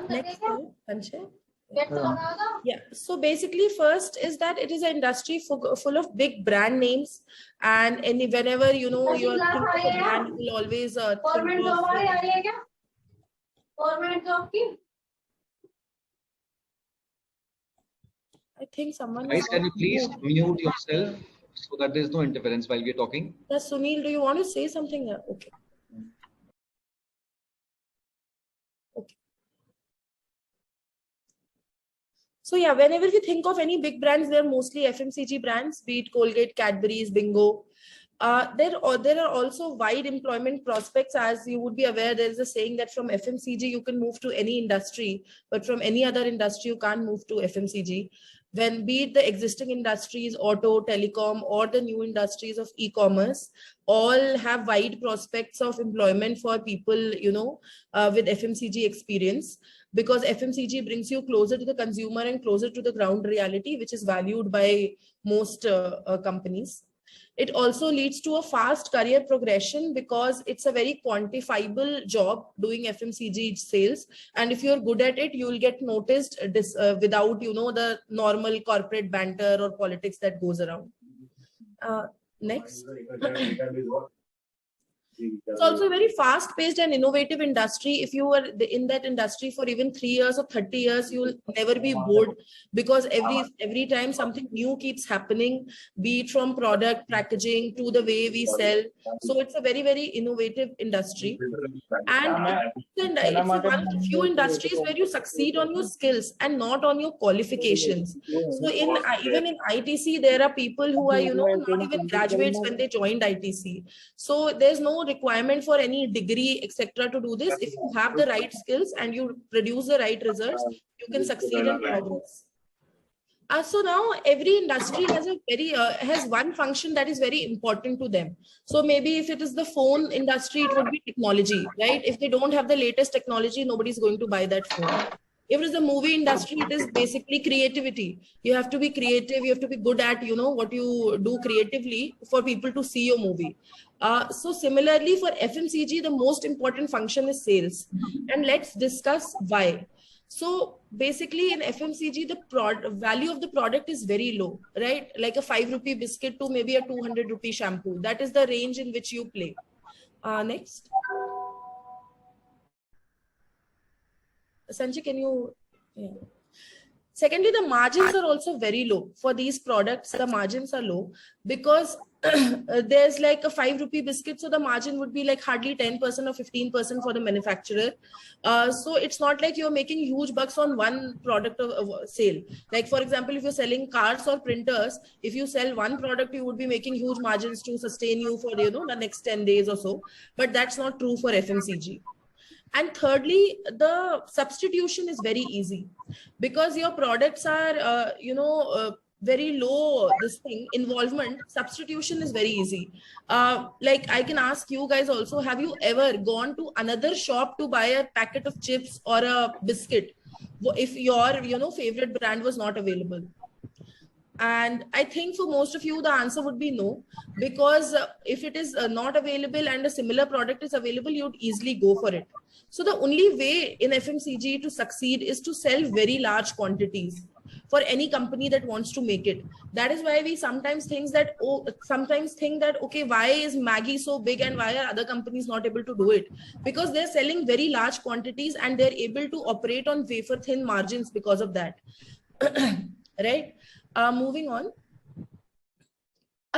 Next, Panchay. Yeah, so basically first is that it is an industry full of big brand names, and whenever you know you think of a brand, you will always think of I think someone guys, can you please mute yourself so that there is no interference while we are talking? Yes, Sunil, do you want to say something? Okay. So yeah, whenever we think of any big brands, they're mostly FMCG brands, be it Colgate, Cadbury's, Bingo. There are also wide employment prospects. As you would be aware, there is a saying that from FMCG you can move to any industry, but from any other industry you can't move to FMCG. When be it the existing industries, auto, telecom, or the new industries of e-commerce, all have wide prospects of employment for people, you know, with FMCG experience, because FMCG brings you closer to the consumer and closer to the ground reality, which is valued by most companies. It also leads to a fast career progression because it's a very quantifiable job doing FMCG sales. And if you're good at it, you will get noticed without, you know, the normal corporate banter or politics that goes around. Next. It's also a very fast-paced and innovative industry. If you were in that industry for even 3 years or 30 years, you will never be bored, because every time something new keeps happening, be it from product packaging to the way we sell. So it's a very, very innovative industry. And it's one of the few industries where you succeed on your skills and not on your qualifications. So even in ITC, there are people who are, you know, not even graduates when they joined ITC. So there's no requirement for any degree, etc. to do this. If you have the right skills and you produce the right results, you can succeed and progress. So now every industry has a has one function that is very important to them. So maybe if it is the phone industry, it would be technology, right? If they don't have the latest technology, nobody's going to buy that phone. If it is the movie industry, it is basically creativity. You have to be creative. You have to be good at, you know, what you do creatively for people to see your movie. So similarly for FMCG, the most important function is sales. And let's discuss why. So basically in FMCG, the value of the product is very low, right? Like a 5 rupee biscuit to maybe a 200 rupee shampoo. That is the range in which you play. Next. Sanjay, can you? Yeah. Secondly, the margins are also very low for these products. The margins are low because there's like a 5 rupee biscuit. So the margin would be like hardly 10% or 15% for the manufacturer. So it's not like you're making huge bucks on one product of sale. Like, for example, if you're selling cars or printers, if you sell one product, you would be making huge margins to sustain you for, you know, the next 10 days or so. But that's not true for FMCG. And thirdly, the substitution is very easy because your products are, very low, involvement. Substitution is very easy. Like I can ask you guys also, have you ever gone to another shop to buy a packet of chips or a biscuit if your, favorite brand was not available? And I think for most of you, the answer would be no, because if it is not available and a similar product is available, you'd easily go for it. So the only way in FMCG to succeed is to sell very large quantities for any company that wants to make it. That is why we sometimes think that, okay, why is Maggie so big and why are other companies not able to do it? Because they're selling very large quantities and they're able to operate on wafer thin margins because of that. Right? Moving on.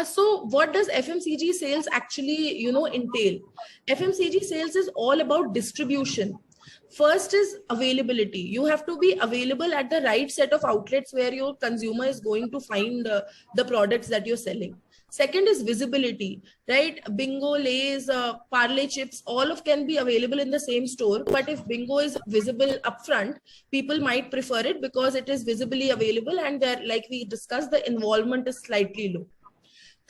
So what does FMCG sales actually, entail? FMCG sales is all about distribution. First is availability. You have to be available at the right set of outlets where your consumer is going to find the products that you're selling. Second is visibility, right? Bingo, Lays, Parle chips, all of can be available in the same store. But if Bingo is visible upfront, people might prefer it because it is visibly available and like we discussed, the involvement is slightly low.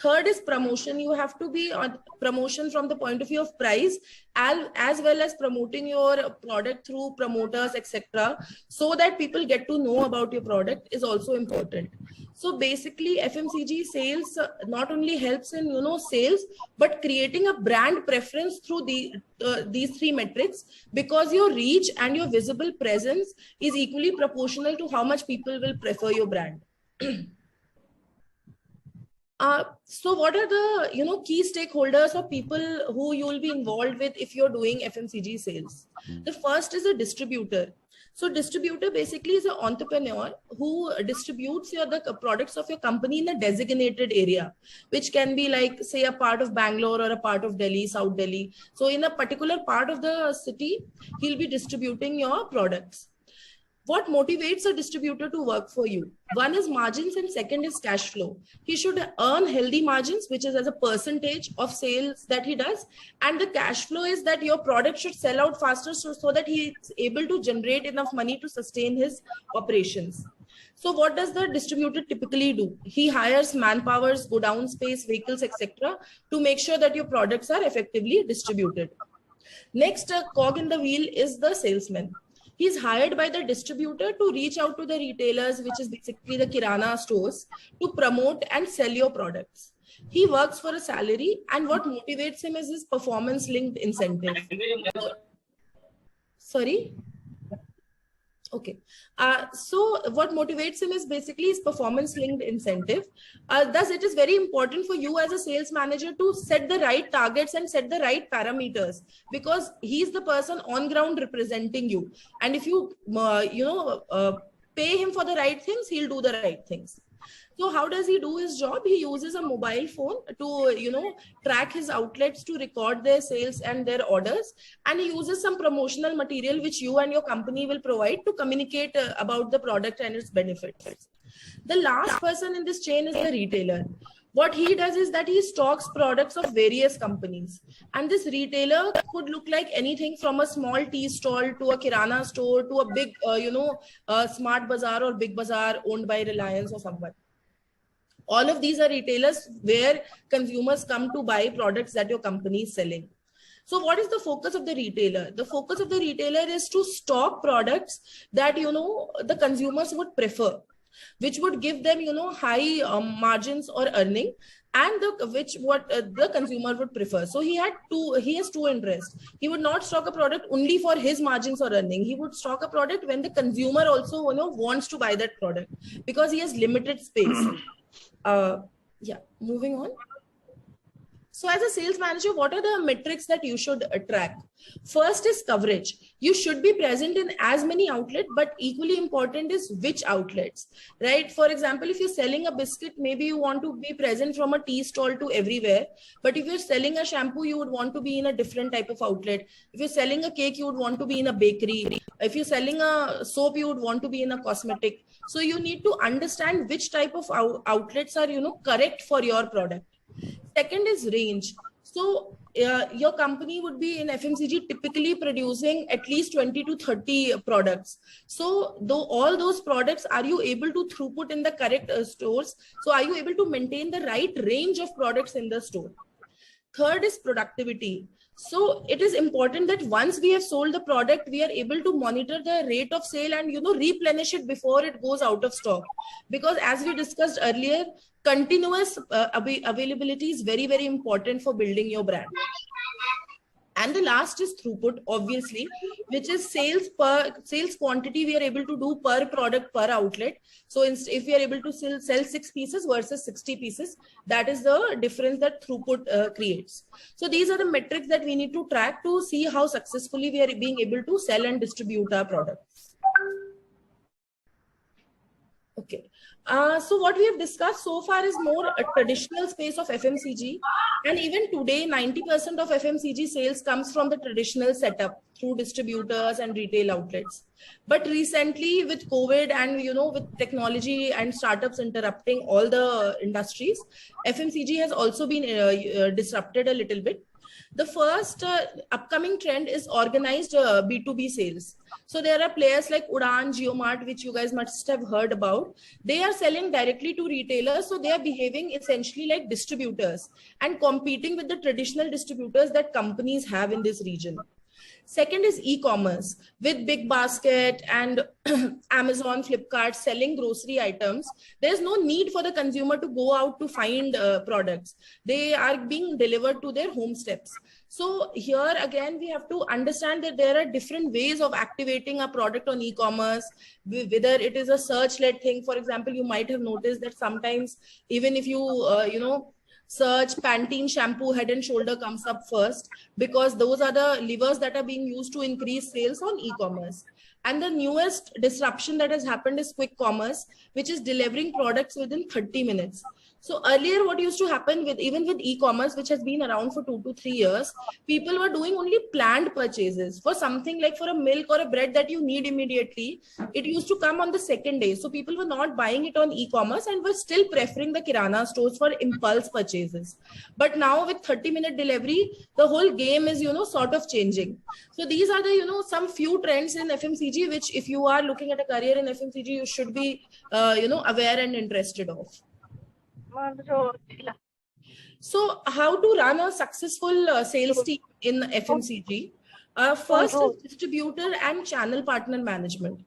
Third is promotion. You have to be on promotion from the point of view of price, as well as promoting your product through promoters, etc., so that people get to know about your product is also important. So basically, FMCG sales not only helps in sales, but creating a brand preference through these three metrics, because your reach and your visible presence is equally proportional to how much people will prefer your brand. So what are the key stakeholders or people who you will be involved with if you're doing FMCG sales? The first is a distributor. So distributor basically is an entrepreneur who distributes the products of your company in a designated area, which can be like, say, a part of Bangalore or a part of Delhi, South Delhi. So in a particular part of the city, he'll be distributing your products. What motivates a distributor to work for you? One is margins and second is cash flow. He should earn healthy margins, which is as a percentage of sales that he does. And the cash flow is that your product should sell out faster so that he is able to generate enough money to sustain his operations. So what does the distributor typically do? He hires manpowers, godown space, vehicles, etc., to make sure that your products are effectively distributed. Next, a cog in the wheel is the salesman. He's hired by the distributor to reach out to the retailers, which is basically the Kirana stores, to promote and sell your products. He works for a salary, and what motivates him is his performance-linked incentive. Sorry? Okay. So what motivates him is basically his performance-linked incentive. Thus, it is very important for you as a sales manager to set the right targets and set the right parameters, because he's the person on ground representing you. And if you, pay him for the right things, he'll do the right things. So how does he do his job? He uses a mobile phone to, track his outlets to record their sales and their orders. And he uses some promotional material which you and your company will provide to communicate about the product and its benefits. The last person in this chain is the retailer. What he does is that he stocks products of various companies. And this retailer could look like anything from a small tea stall to a Kirana store to a big, smart bazaar or big bazaar owned by Reliance or someone. All of these are retailers where consumers come to buy products that your company is selling. So what is the focus of the retailer? The focus of the retailer is to stock products that, the consumers would prefer, which would give them, high margins or earning, and the consumer would prefer. So he has two interests. He would not stock a product only for his margins or earning. He would stock a product when the consumer also, wants to buy that product, because he has limited space. Moving on. So as a sales manager, what are the metrics that you should track? First is coverage. You should be present in as many outlets, but equally important is which outlets, right? For example, if you're selling a biscuit, maybe you want to be present from a tea stall to everywhere. But if you're selling a shampoo, you would want to be in a different type of outlet. If you're selling a cake, you would want to be in a bakery. If you're selling a soap, you would want to be in a cosmetic. So you need to understand which type of outlets are, correct for your product. Second is range. So your company would be in FMCG typically producing at least 20 to 30 products. So though all those products, are you able to throughput in the correct stores? So are you able to maintain the right range of products in the store? Third is productivity. So it is important that once we have sold the product, we are able to monitor the rate of sale and, replenish it before it goes out of stock. Because as we discussed earlier, continuous availability is very, very important for building your brand. And the last is throughput, obviously, which is sales quantity we are able to do per product, per outlet. So if we are able to sell 6 pieces versus 60 pieces, that is the difference that throughput creates. So these are the metrics that we need to track to see how successfully we are being able to sell and distribute our products. Okay. So what we have discussed so far is more a traditional space of FMCG. And even today, 90% of FMCG sales comes from the traditional setup through distributors and retail outlets. But recently with COVID and, with technology and startups interrupting all the industries, FMCG has also been disrupted a little bit. The first upcoming trend is organized B2B sales. So there are players like Udaan, JioMart, which you guys must have heard about. They are selling directly to retailers. So they are behaving essentially like distributors and competing with the traditional distributors that companies have in this region. Second is e-commerce with Big Basket and Amazon, Flipkart selling grocery items. There's no need for the consumer to go out to find products. They are being delivered to their home steps. So here again, we have to understand that there are different ways of activating a product on e-commerce, whether it is a search-led thing. For example, you might have noticed that sometimes even if you, search Pantene shampoo, Head and Shoulder comes up first because those are the levers that are being used to increase sales on e-commerce. And the newest disruption that has happened is quick commerce, which is delivering products within 30 minutes. So earlier, what used to happen with even with e-commerce, which has been around for 2 to 3 years, people were doing only planned purchases for something like for a milk or a bread that you need immediately. It used to come on the second day. So people were not buying it on e-commerce and were still preferring the Kirana stores for impulse purchases. But now with 30-minute delivery, the whole game is, sort of changing. So these are the, some few trends in FMCG, which if you are looking at a career in FMCG, you should be, aware and interested of. So how to run a successful sales team in FMCG? First is distributor and channel partner management.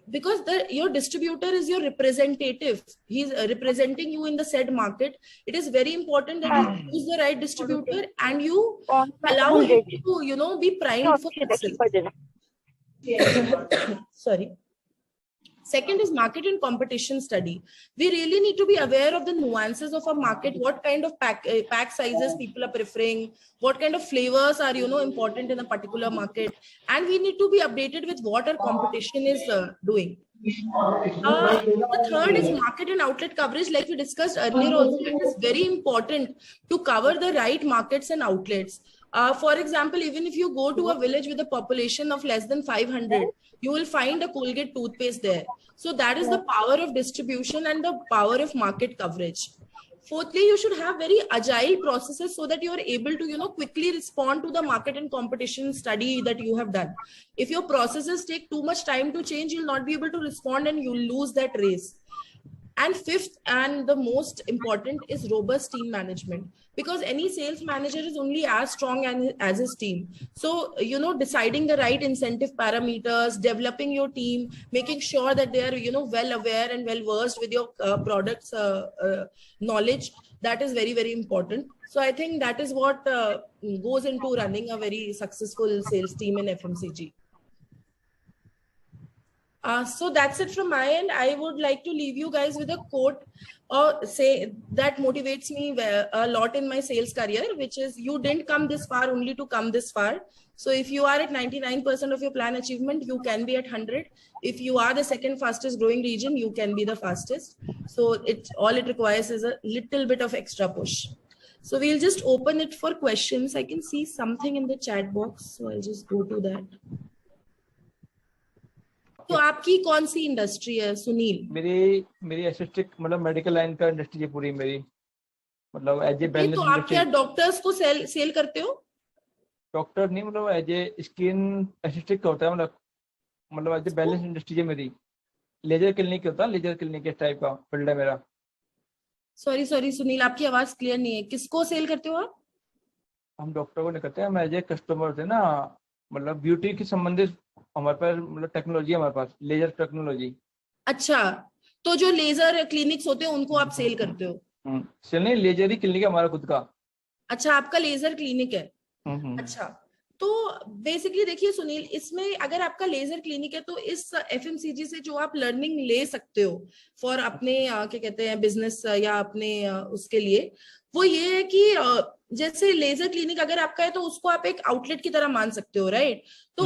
Because your distributor is your representative. He's representing you in the said market. It is very important that you choose the right distributor and you allow him to, be primed for success. Sorry. Second is market and competition study. We really need to be aware of the nuances of a market, what kind of pack sizes people are preferring, what kind of flavors are, important in a particular market. And we need to be updated with what our competition is doing. The third is market and outlet coverage. Like we discussed earlier also, it is very important to cover the right markets and outlets. For example, even if you go to a village with a population of less than 500, you will find a Colgate toothpaste there. So that is the power of distribution and the power of market coverage. Fourthly, you should have very agile processes so that you are able to, quickly respond to the market and competition study that you have done. If your processes take too much time to change, you'll not be able to respond and you'll lose that race. And fifth, and the most important, is robust team management, because any sales manager is only as strong as his team. So, deciding the right incentive parameters, developing your team, making sure that they are, well aware and well versed with your products knowledge, that is very, very important. So I think that is what goes into running a very successful sales team in FMCG. So that's it from my end. I would like to leave you guys with a quote or say that motivates me a lot in my sales career, which is, you didn't come this far only to come this far. So if you are at 99% of your plan achievement, you can be at 100. If you are the second fastest growing region, you can be the fastest. So all it requires is a little bit of extra push. So we'll just open it for questions. I can see something in the chat box, so I'll just go to that. तो आपकी कौन सी industry है सुनील? मेरी aesthetic मतलब medical line का industry है पूरी मेरी, मतलब एज ए वेलनेस। तो आप क्या डॉक्टर्स को सेल करते हो? डॉक्टर नहीं, मतलब एज ए स्किन एस्थेटिक का होता है, मतलब एज ए वेलनेस इंडस्ट्री है मेरी। लेजर क्लिनिक होता है, लेजर क्लिनिक इस टाइप का फील्ड है मेरा। सॉरी सुनील, आपकी आवाज क्लियर नहीं है। किसको सेल करते हो आप? हम डॉक्टर को नहीं करते, हम एज ए कस्टमर थे ना, मतलब ब्यूटी के संबंधित हमारे पास मतलब टेक्नोलॉजी है, हमारे पास लेजर टेक्नोलॉजी। अच्छा, तो जो लेजर क्लिनिक्स होते हैं उनको आप सेल करते हो? सेल नहीं, लेजर ही क्लिनिक है हमारा खुद का। अच्छा, आपका लेजर क्लिनिक है। अच्छा, तो बेसिकली देखिए सुनील, इसमें अगर आपका लेजर क्लिनिक है तो इस एफएमसीजी से जो आप लर्निंग ले सकते हो फॉर अपने क्या कहते हैं बिजनेस या अपने उसके लिए, वो ये है कि जैसे लेजर क्लिनिक अगर आपका है तो उसको आप एक आउटलेट की तरह मान सकते हो, राइट? तो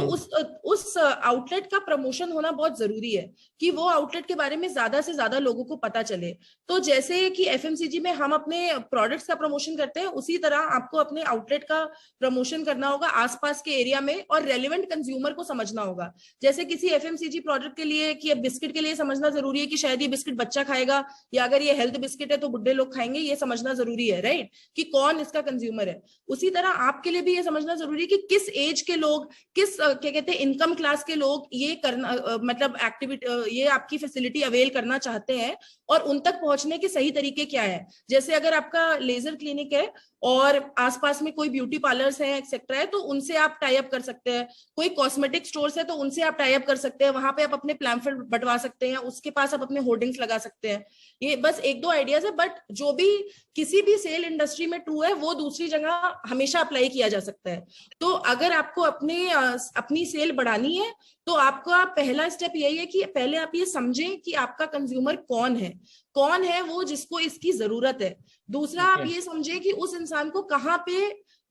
उस आउटलेट का प्रमोशन होना बहुत जरूरी है कि वो आउटलेट के बारे में ज्यादा से ज्यादा लोगों को पता चले। तो जैसे कि एफएमसीजी में हम अपने प्रोडक्ट्स का प्रमोशन करते हैं, उसी तरह आपको अपने आउटलेट का प्रमोशन करना होगा आसपास के एरिया में, और रेलिवेंट कंज्यूमर को समझना होगा। जैसे किसी एफएमसीजी प्रोडक्ट के लिए कि बिस्किट के लिए समझना जरूरी है कि शायद ये बिस्किट बच्चा खाएगा, या अगर ये हेल्थ बिस्किट है तो बुढ़े लोग खाएंगे, ये समझना जरूरी है, है, राइट, कि कौन इसका कंज्यूमर है। उसी तरह आपके लिए भी ये समझना जरूरी है कि किस एज के लोग, किस क्या कहते हैं इनकम क्लास के लोग ये करना मतलब एक्टिविटी, ये आपकी फैसिलिटी अवेल करना चाहते हैं, और उन तक पहुंचने के सही तरीके क्या है। जैसे अगर आपका लेजर क्लिनिक है और आसपास में कोई ब्यूटी पार्लर्स हैं एक्सेट्रा है, तो उनसे आप टाई अप कर सकते हैं। कोई कॉस्मेटिक स्टोर्स है तो उनसे आप टाई अप कर सकते हैं, वहां पे आप अपने पैम्फलेट बंटवा सकते हैं, उसके पास आप अपने होर्डिंग्स लगा सकते हैं। ये बस एक दो आइडियाज है, बट जो भी किसी भी सेल इंडस्ट्री में ट्रू है वो दूसरी जगह हमेशा अप्लाई किया जा सकता है। तो अगर आपको अपनी सेल बढ़ानी है तो आपका पहला स्टेप यही है कि पहले आप ये समझें कि आपका कंज्यूमर कौन है वो जिसको इसकी जरूरत है। दूसरा आप ये समझें कि उस इंसान को कहाँ पे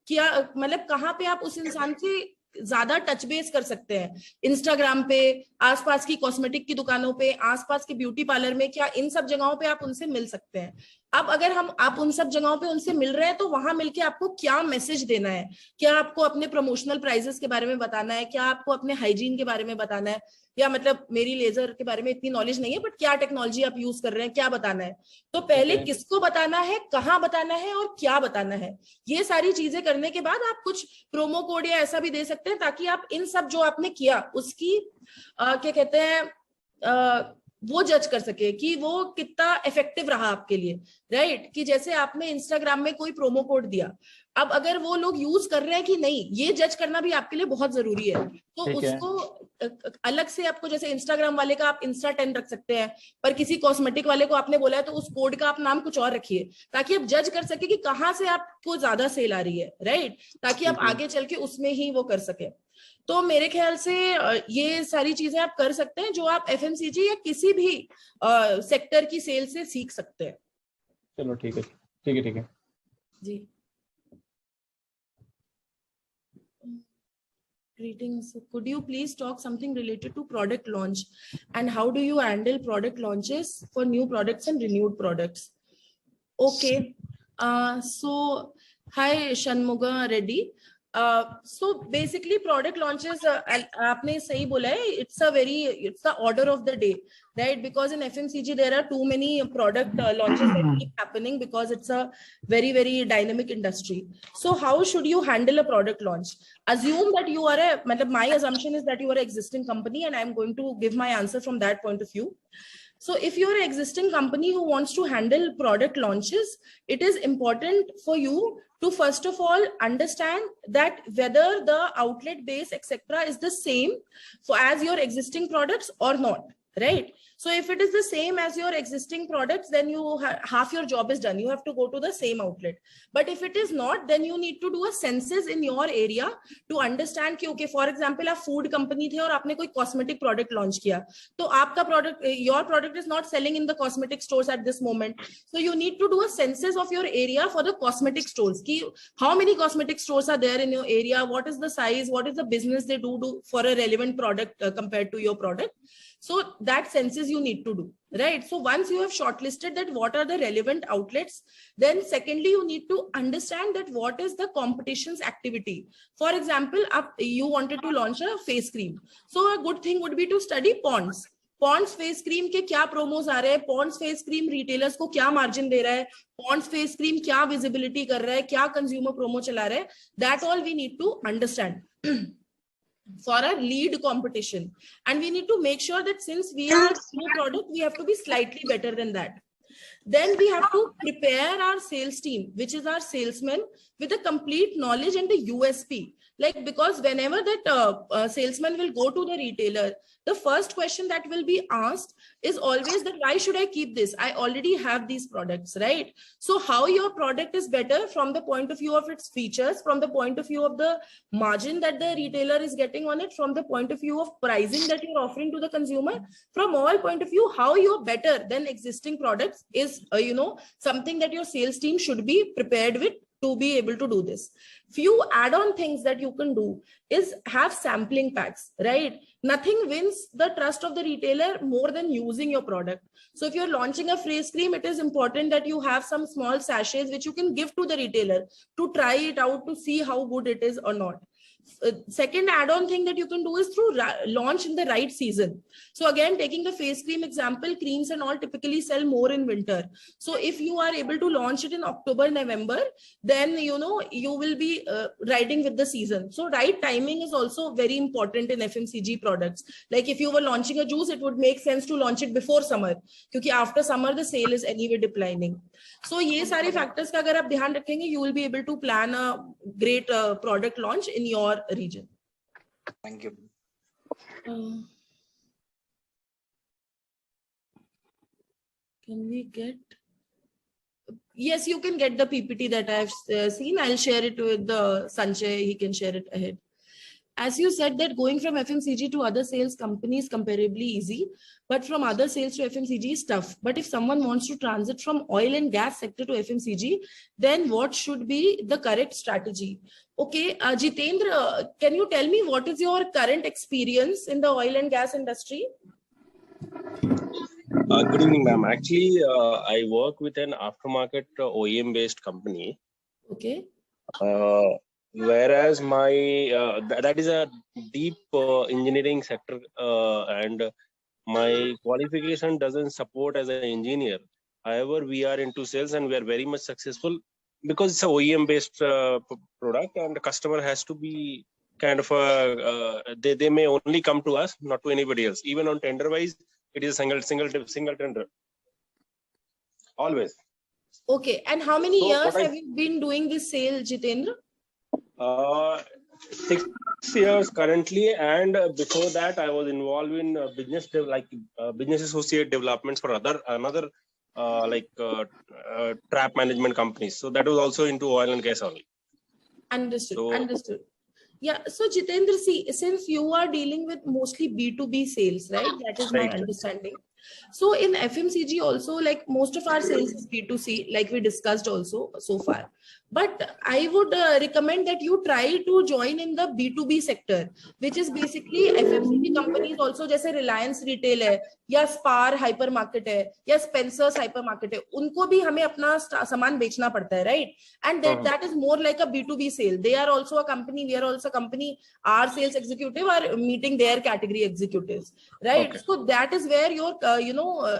क्या, मतलब कहाँ पे आप उस इंसान से ज्यादा टच बेस कर सकते हैं। इंस्टाग्राम पे, आसपास की कॉस्मेटिक की दुकानों पे, आसपास के ब्यूटी पार्लर में, क्या इन सब जगहों पे आप उनसे मिल सकते हैं। अब अगर आप उन सब जगहों पे उनसे मिल रहे हैं तो वहां मिलके आपको क्या मैसेज देना है। क्या आपको अपने प्रमोशनल प्राइजेस के बारे में बताना है, क्या आपको अपने हाइजीन के बारे में बताना है, या मतलब मेरी लेजर के बारे में इतनी नॉलेज नहीं है बट क्या टेक्नोलॉजी आप यूज कर रहे हैं, क्या बताना है। तो पहले किसको बताना है, कहाँ बताना है और क्या बताना है, ये सारी चीजें करने के बाद आप कुछ प्रोमो कोड या ऐसा भी दे सकते हैं, ताकि आप इन सब जो आपने किया उसकी क्या कहते हैं वो जज कर सके कि वो कितना इफेक्टिव रहा आपके लिए, राइट। कि जैसे आपने इंस्टाग्राम में कोई प्रोमो कोड दिया, अब अगर वो लोग यूज कर रहे हैं कि नहीं, ये जज करना भी आपके लिए बहुत जरूरी है। तो उसको अलग से आपको, जैसे इंस्टाग्राम वाले का आप इंस्टा 10 रख सकते हैं, पर किसी कॉस्मेटिक वाले को आपने बोला है तो उस कोड का आप नाम कुछ और रखिए, ताकि आप जज कर सके कि कहाँ से आपको ज्यादा सेल आ रही है, राइट, ताकि आप आगे चल के उसमें ही वो कर सके। तो मेरे ख्याल से ये सारी चीजें आप कर सकते हैं जो आप एफएमसीजी या किसी भी सेक्टर की सेल से सीख सकते हैं। चलो ठीक है, ठीक है, ठीक है जी। Greetings. Could you please talk something related to product launch and how do you handle product launches for new products and renewed products? Okay. So hi Shanmuga Reddy. So basically product launches, आपने सही बोला है, it's the order of the day, right? Because in FMCG there are too many product launches that keep happening because it's a very, very dynamic industry. So how should you handle a product launch? Assume that you are my assumption is that you are an existing company, and I'm going to give my answer from that point of view. So if you're an existing company who wants to handle product launches, it is important for you to first of all understand that whether the outlet base, etc., is the same as your existing products or not, right? So if it is the same as your existing products, then you half your job is done. You have to go to the same outlet. But if it is not, then you need to do a census in your area to understand कि okay, for example, आप food company थे और आपने कोई cosmetic product launch किया, तो आपका product, your product is not selling in the cosmetic stores at this moment. So you need to do a census of your area for the cosmetic stores. कि how many cosmetic stores are there in your area? What is the size? What is the business they do for a relevant product compared to your product? So that census you need to do, right? So once you have shortlisted that what are the relevant outlets, then secondly, you need to understand that what is the competition's activity. For example, you wanted to launch a face cream. So a good thing would be to study Pond's. Pond's face cream के क्या promos आ रहे हैं, Pond's face cream retailers को क्या margin दे रहा है, Pond's face cream क्या visibility कर रहा है, क्या consumer promo चला रहा है, that all we need to understand. For a lead competition, and we need to make sure that since we are a new product, we have to be slightly better than that. Then we have to prepare our sales team, which is our salesman, with a complete knowledge and the USP. Like, because whenever that salesman will go to the retailer, the first question that will be asked is always that why should I keep this? I already have these products, right? So how your product is better from the point of view of its features, from the point of view of the margin that the retailer is getting on it, from the point of view of pricing that you're offering to the consumer, from all point of view, how you're better than existing products is, something that your sales team should be prepared with to be able to do this. Few add-on things that you can do is have sampling packs, right? Nothing wins the trust of the retailer more than using your product. So if you're launching a face cream, it is important that you have some small sachets which you can give to the retailer to try it out to see how good it is or not. second add-on thing that you can do is through launch in the right season. So again, taking the face cream example, creams and all typically sell more in winter. So if you are able to launch it in October, November, then you will be riding with the season. So right timing is also very important in FMCG products. Like if you were launching a juice, it would make sense to launch it before summer, because after summer the sale is anyway declining. So ये सारे factors का अगर आप ध्यान रखेंगे, you will be able to plan a great product launch in your region. Thank you. Can we get? Yes, you can get the PPT that I've seen. I'll share it with the Sanjay. He can share it ahead. As you said that going from FMCG to other sales companies comparably easy, but from other sales to FMCG is tough. But if someone wants to transit from oil and gas sector to FMCG, then what should be the correct strategy? Okay, Jitendra, can you tell me what is your current experience in the oil and gas industry? Good evening, ma'am. Actually, I work with an aftermarket OEM-based company. Okay. Whereas my that is a deep engineering sector, and my qualification doesn't support as an engineer. However, we are into sales and we are very much successful because it's a OEM-based product, and the customer has to be kind of they may only come to us, not to anybody else. Even on tender-wise, it is a single tender. Always. Okay. And how many So years have you been doing this sale, Jitendra? 6 years currently, and before that I was involved in business associate developments for another trap management companies. So that was also into oil and gas only. Understood. Understood. Yeah. So Jitendra, see, since you are dealing with mostly B2B sales, right? That is my understanding. So in FMCG also, like most of our sales is B2C, like we discussed also so far. But I would recommend that you try to join in the B2B sector, which is basically FMCG companies also, जैसे Reliance Retail है, या Spar hypermarket है, या Spencer's hypermarket है, उनको भी हमें अपना सामान बेचना पड़ता है, right? And that is more like a B2B sale. They are also a company, we are also a company. Our sales executive are meeting their category executives, right? Okay. So that is where your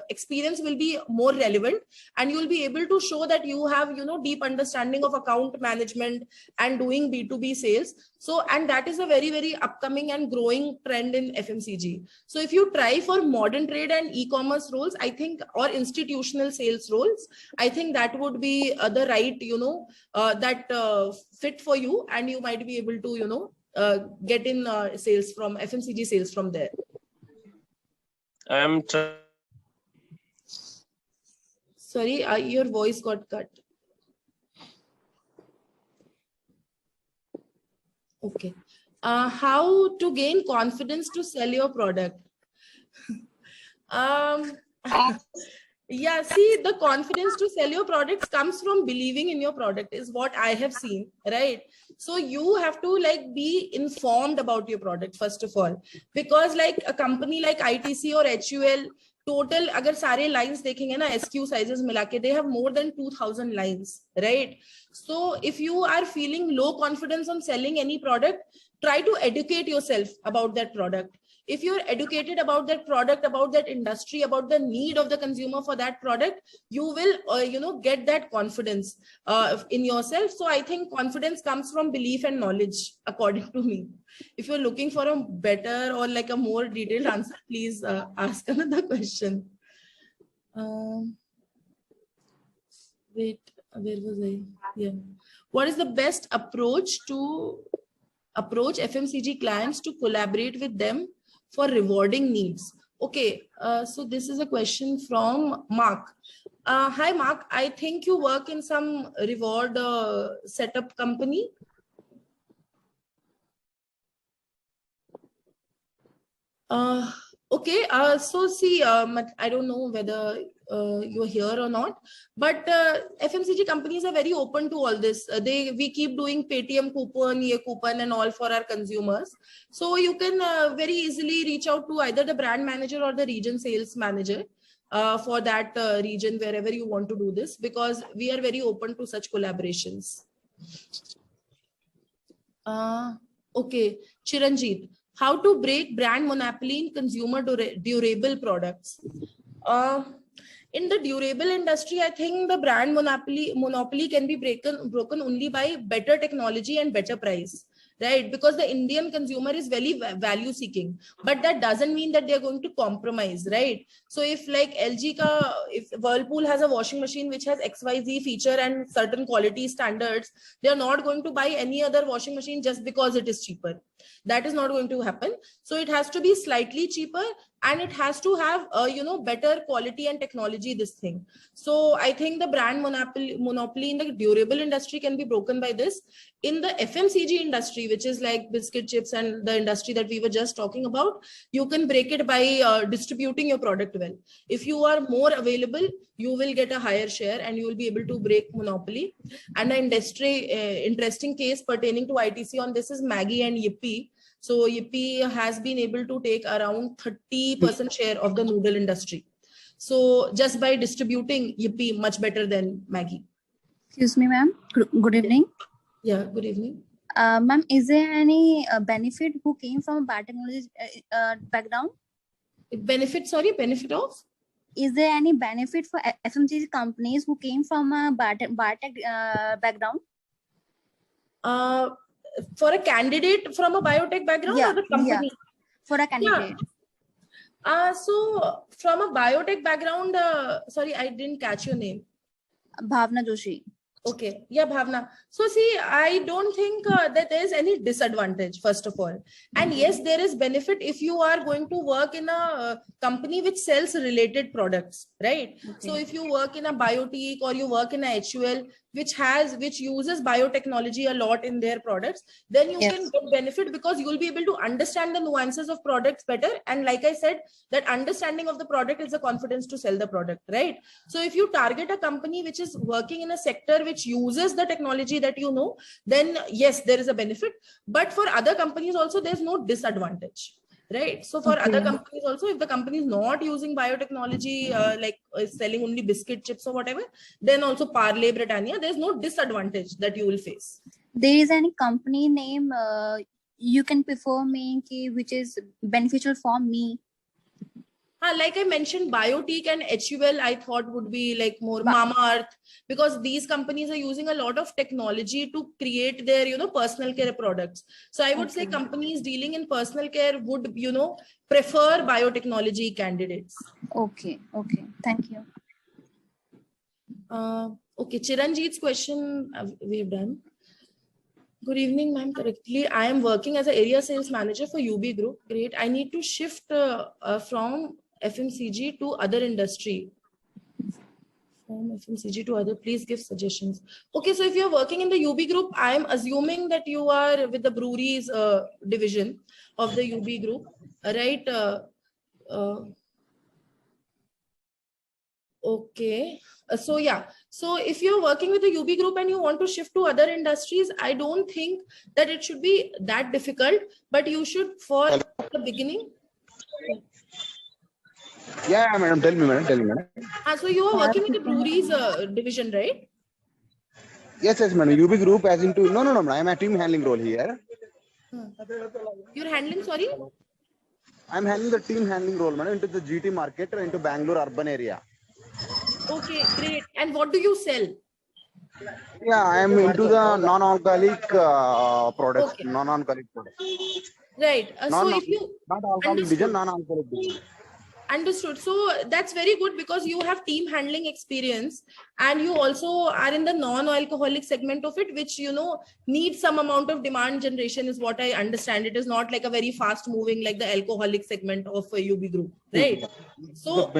experience will be more relevant, and you will be able to show that you have deep understanding of account management and doing B2B sales. So, and that is a very, very upcoming and growing trend in FMCG. So if you try for modern trade and e-commerce roles, I think, or institutional sales roles, I think that would be the right, that fit for you, and you might be able to, get in sales from FMCG sales from there. Sorry, your voice got cut. Okay. How to gain confidence to sell your product? Yeah, see, the confidence to sell your products comes from believing in your product, is what I have seen, right? So you have to be informed about your product, first of all, because like a company like ITC or HUL, total agar sare lines dekhenge na, SKU sizes milake, they have more than 2000 lines, right? So if you are feeling low confidence on selling any product, try to educate yourself about that product. If you're educated about that product, about that industry, about the need of the consumer for that product, you will, get that confidence in yourself. So I think confidence comes from belief and knowledge, according to me. If you're looking for a better or a more detailed answer, please ask another question. Wait, where was I? Yeah. What is the best approach to approach FMCG clients to collaborate with them for rewarding needs? Okay, so this is a question from Mark. Hi, Mark. I think you work in some reward setup company. Okay, so see, I don't know whether you're here or not, but FMCG companies are very open to all this. We keep doing Paytm coupon, ye coupon and all for our consumers. So you can very easily reach out to either the brand manager or the region sales manager for that region, wherever you want to do this, because we are very open to such collaborations. Okay, Chiranjeet, how to break brand monopoly in consumer durable products? In the durable industry, I think the brand monopoly can be broken only by better technology and better price, right? Because the Indian consumer is very value seeking, but that doesn't mean that they're going to compromise, right? So if like if Whirlpool has a washing machine which has XYZ feature and certain quality standards, they're not going to buy any other washing machine just because it is cheaper. That is not going to happen. So it has to be slightly cheaper, and it has to have better quality and technology, this thing. So I think the brand monopoly in the durable industry can be broken by this. In the FMCG industry, which is like biscuit, chips, and the industry that we were just talking about, you can break it by distributing your product well. If you are more available, you will get a higher share and you will be able to break monopoly. And the interesting case pertaining to ITC on this is Maggi and Yippee. So Yippee has been able to take around 30% share of the noodle industry. So just by distributing Yippee much better than Maggi. Excuse me, ma'am. Good evening. Yeah, good evening. Ma'am, is there any benefit who came from biotechnology background? Benefit of? Is there any benefit for FMCG companies who came from a biotech background? For a candidate from a biotech background, or the company? Yeah, for a candidate. Yeah. So from a biotech background, sorry, I didn't catch your name. Bhavna Joshi. Okay. Yeah, Bhavna. So see, I don't think that there is any disadvantage, first of all. And yes, there is benefit if you are going to work in a company which sells related products, right? Okay. So if you work in a biotic or you work in a HUL, which uses biotechnology a lot in their products, then you can get benefit because you will be able to understand the nuances of products better. And like I said, that understanding of the product is the confidence to sell the product, right? So if you target a company which is working in a sector which uses the technology that you know, then yes, there is a benefit. But for other companies also, there's no disadvantage. Right. So for other companies also, if the company is not using biotechnology, like selling only biscuit, chips or whatever, then also Parle, Britannia, there's no disadvantage that you will face. There is any company name you can prefer me which is beneficial for me? Like I mentioned, Biotic and HUL, I thought would be like more Mamaearth, because these companies are using a lot of technology to create their, personal care products. So I would say companies dealing in personal care would, prefer biotechnology candidates. Okay. Thank you. Okay, Chiranjeet's question we've done. Good evening, ma'am. Correctly, I am working as an area sales manager for UB Group. Great. I need to shift from FMCG to other industry. From FMCG to other, please give suggestions. Okay, so if you're working in the UB Group, I am assuming that you are with the breweries division of the UB Group, right? Okay. So yeah, so if you're working with the UB Group and you want to shift to other industries, I don't think that it should be that difficult, but you should, for the beginning. Yeah, madam, tell me, madam. So you are working in the breweries division, right? Yes, madam. UB Group as into, no, I am a team handling role here. You're handling, sorry? I'm handling the team handling role, madam, into the GT market or into Bangalore urban area. Okay, great. And what do you sell? Yeah, I am into the non-alcoholic products. Okay. Non-alcoholic products. Right. So if you not alcoholic division, non-alcoholic division. Understood. So that's very good because you have team handling experience and you also are in the non-alcoholic segment of it, which, needs some amount of demand generation is what I understand. It is not like a very fast moving like the alcoholic segment of a UB Group, right? So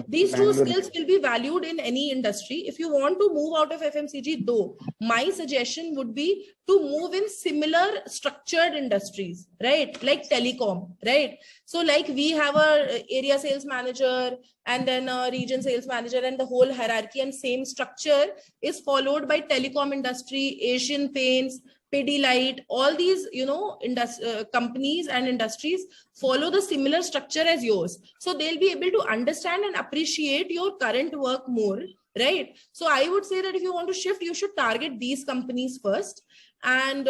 these two skills will be valued in any industry. If you want to move out of FMCG though, my suggestion would be to move in similar structured industries, right? Like telecom, right? So like we have a area sales manager and then a region sales manager and the whole hierarchy and same structure is followed by telecom industry, Asian Paints, Pidilite, all these, companies and industries follow the similar structure as yours. So they'll be able to understand and appreciate your current work more, right? So I would say that if you want to shift, you should target these companies first. And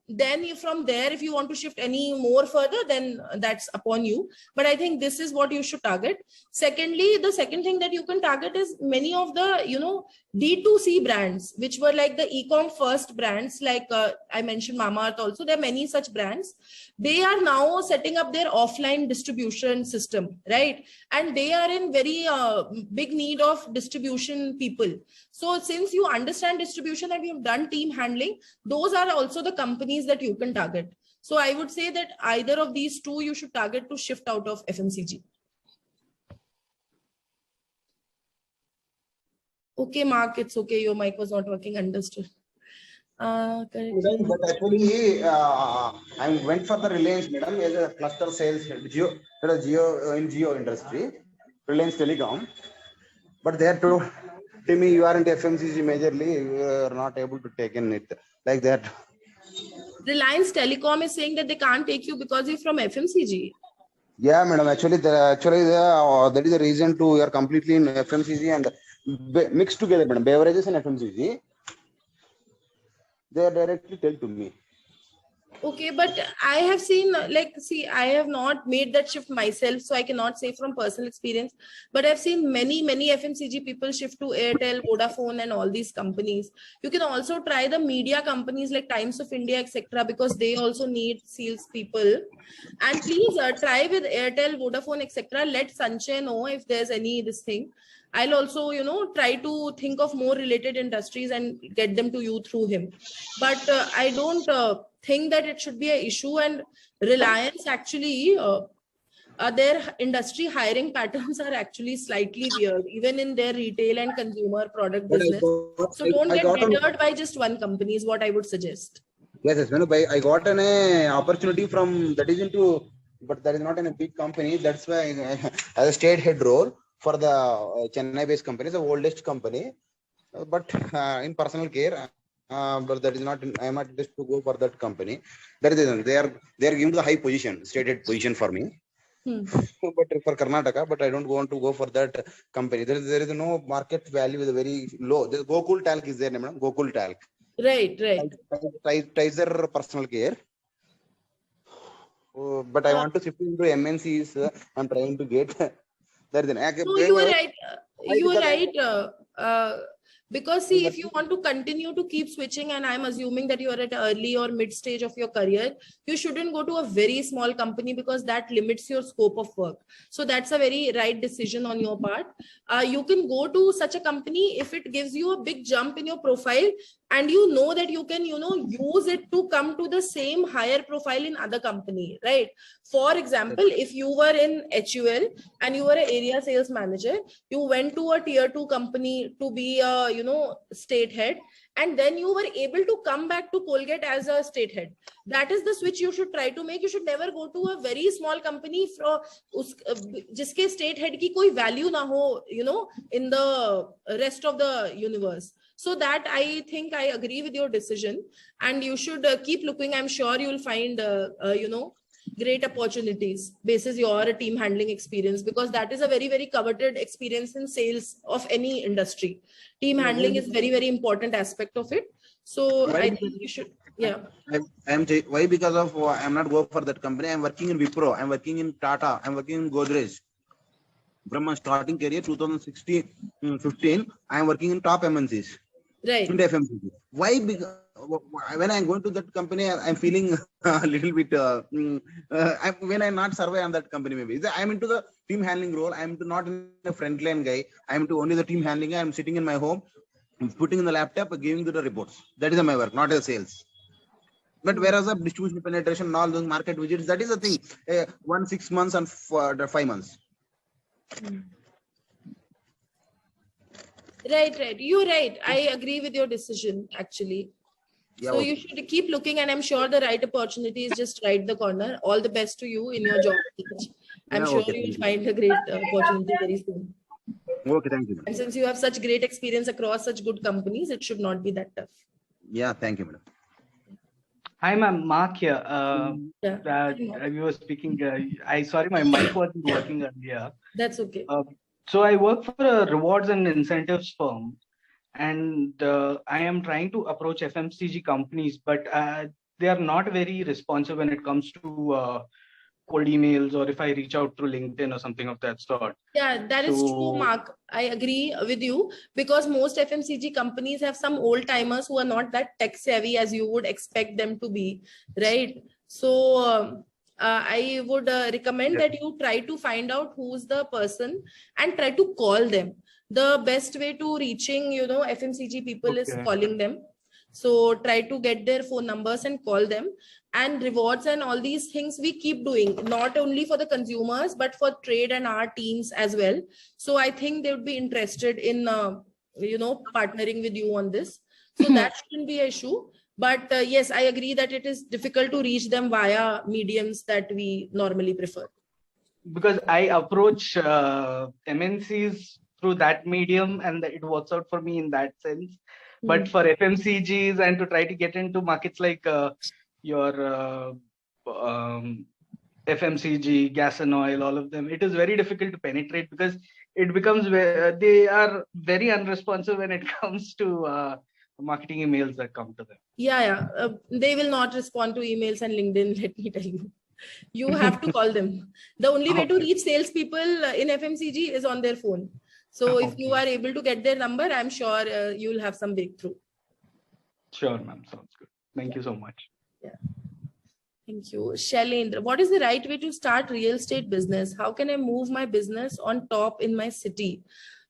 then from there, if you want to shift any more further, then that's upon you. But I think this is what you should target. Secondly, the second thing that you can target is many of the, D2C brands, which were like the e-com first brands, like I mentioned Mamaearth also. There are many such brands. They are now setting up their offline distribution system, right? And they are in very big need of distribution people. So since you understand distribution and you've done team handling, those are also the companies that you can target. So I would say that either of these two you should target to shift out of FMCG. Okay, Mark, it's okay. Your mic was not working. Understood. But actually, I went for the Reliance, madam, as a cluster sales Geo industry, Reliance Telecom. But they are told to me, you are into FMCG majorly, you are not able to take in it like that. Reliance Telecom is saying that they can't take you because you're from FMCG. Yeah, madam. Actually, that is the reason to you are completely in FMCG and mixed together, madam. Beverages and FMCG. They are directly tell to me. Okay, but I have seen, I have not made that shift myself, so I cannot say from personal experience. But I've seen many FMCG people shift to Airtel, Vodafone, and all these companies. You can also try the media companies like Times of India, etc., because they also need sales people. And please try with Airtel, Vodafone, etc. Let Sanjay know if there's any this thing. I'll also, try to think of more related industries and get them to you through him. But I don't think that it should be an issue. And Reliance actually, their industry hiring patterns are actually slightly weird, even in their retail and consumer product business. So don't get deterred by just one company is what I would suggest. Yes, I got an opportunity from that is into, but that is not in a big company. That's why as a state head role for the Chennai-based company, the oldest company, but in personal care. But that is not. I am not just to go for that company. That is they are giving the high position, stated position for me. But for Karnataka, but I don't want to go for that company. There is no market value is very low. This Gokul Talc is there, madam. Gokul Talc. Right. Tizer personal care. But I want to shift into MNCs. I'm trying to get. That is no, you were right. You were right. Because see, if you want to continue to keep switching, and I'm assuming that you are at early or mid stage of your career, you shouldn't go to a very small company because that limits your scope of work. So that's a very right decision on your part. You can go to such a company if it gives you a big jump in your profile and you know that you can, use it to come to the same higher profile in other company, right? For example, if you were in HUL and you were an area sales manager, you went to a tier 2 company to be a, state head, and then you were able to come back to Colgate as a state head. That is the switch you should try to make. You should never go to a very small company from jiske state head ki koi value na ho, in the rest of the universe. So that I think I agree with your decision, and you should keep looking. I'm sure you'll find, great opportunities basis your team handling experience, because that is a very, very coveted experience in sales of any industry. Team handling is very, very important aspect of it. So I think you should, yeah. Why? Because of I'm not going for that company. I'm working in Wipro. I'm working in Tata. I'm working in Godrej. From my starting career, 2016-15, I am working in top MNCs. Right. In FMCG. Why? Because when I'm going to that company, I'm feeling a little bit. When I not survey on that company, maybe I'm into the team handling role. I'm not in a frontline guy. I'm into only the team handling. I'm sitting in my home, putting in the laptop, giving the reports. That is my work, not a sales. But whereas the distribution penetration and all those market visits, that is the thing. 6 months and 5 months. Right. You're right. I agree with your decision, actually. Yeah, so you should keep looking, and I'm sure the right opportunity is just right the corner. All the best to you in your job. I'm sure you'll find a great opportunity very soon. Okay, thank you. And since you have such great experience across such good companies, it should not be that tough. Yeah, thank you, madam. Hi, ma'am. Mark here. We were speaking. Sorry, my mic wasn't working earlier. That's okay. So I work for a rewards and incentives firm, and I am trying to approach FMCG companies, but they are not very responsive when it comes to cold emails, or if I reach out through LinkedIn or something of that sort. Yeah, that is true, Mark. I agree with you, because most FMCG companies have some old timers who are not that tech savvy as you would expect them to be, right? So I would recommend that you try to find out who's the person and try to call them. The best way to reaching, FMCG people is calling them. So try to get their phone numbers and call them. And rewards and all these things we keep doing, not only for the consumers, but for trade and our teams as well. So I think they would be interested in, partnering with you on this. So that shouldn't be an issue. But yes, I agree that it is difficult to reach them via mediums that we normally prefer. Because I approach MNCs through that medium, and it works out for me in that sense. But for FMCGs and to try to get into markets like your FMCG, gas and oil, all of them, it is very difficult to penetrate, because it becomes they are very unresponsive when it comes to marketing emails that come to them. Yeah. They will not respond to emails and LinkedIn, let me tell you. You have to call them. The only way to reach salespeople in FMCG is on their phone. So if you are able to get their number, I'm sure you'll have some breakthrough. Sure, ma'am. Sounds good. Thank you so much. Yeah. Thank you. Shailendra, what is the right way to start real estate business? How can I move my business on top in my city?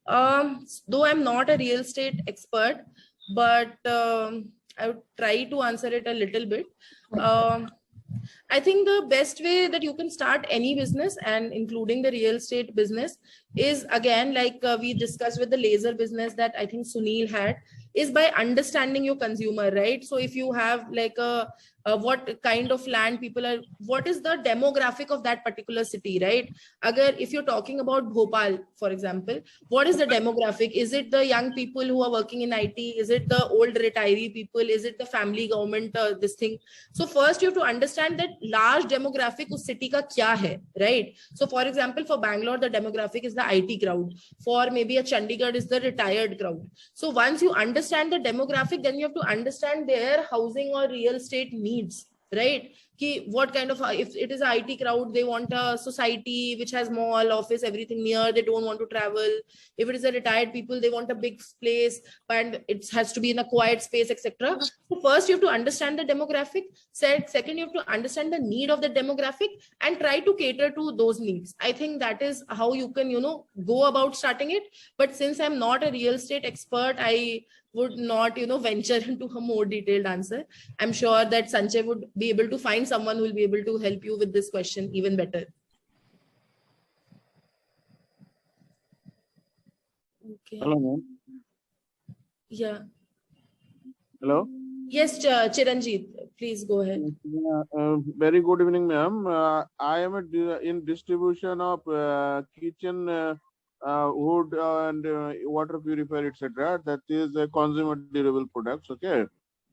Though I'm not a real estate expert, but I would try to answer it a little bit. I think the best way that you can start any business, and including the real estate business, is again, like we discussed with the laser business that I think Sunil had, is by understanding your consumer, right? So if you have like what kind of land people are, what is the demographic of that particular city, right? If you're talking about Bhopal, for example, what is the demographic? Is it the young people who are working in IT? Is it the old retiree people? Is it the family government, this thing? So first you have to understand that large demographic us city ka kya hai, right? So for example, for Bangalore, the demographic is the IT crowd. For maybe a Chandigarh is the retired crowd. So once you understand the demographic, then you have to understand their housing or real estate needs, right? What kind of, if it is an IT crowd, they want a society which has mall, office, everything near, they don't want to travel. If it is a retired people, they want a big place and it has to be in a quiet space, etc. So first you have to understand the demographic. Second, you have to understand the need of the demographic and try to cater to those needs. I think that is how you can, go about starting it. But since I'm not a real estate expert, I would not, venture into a more detailed answer. I'm sure that Sanjay would be able to find someone who will be able to help you with this question even better. Okay. Hello, ma'am. Yeah. Hello. Yes, Chiranjit, please go ahead. Very good evening, ma'am. I am in distribution of kitchen wood and water purifier, etc. That is consumer durable products. Okay.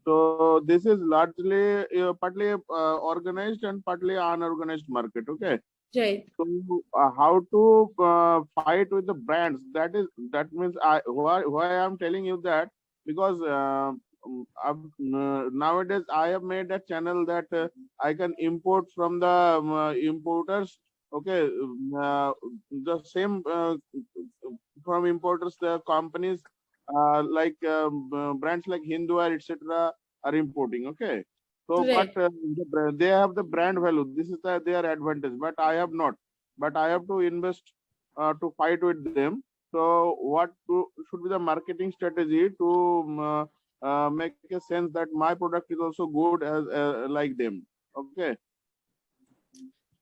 So this is largely partly organized and partly unorganized market. Okay. Right. So how to fight with the brands? That means why I'm telling you that, because nowadays I have made a channel that I can import from the importers. Okay, the same from importers, the companies like brands like Hindware, etc. are importing. Okay, so Right. but they have the brand value. This is their advantage, but I have not. But I have to invest to fight with them. So what should be the marketing strategy to make a sense that my product is also good as like them? Okay.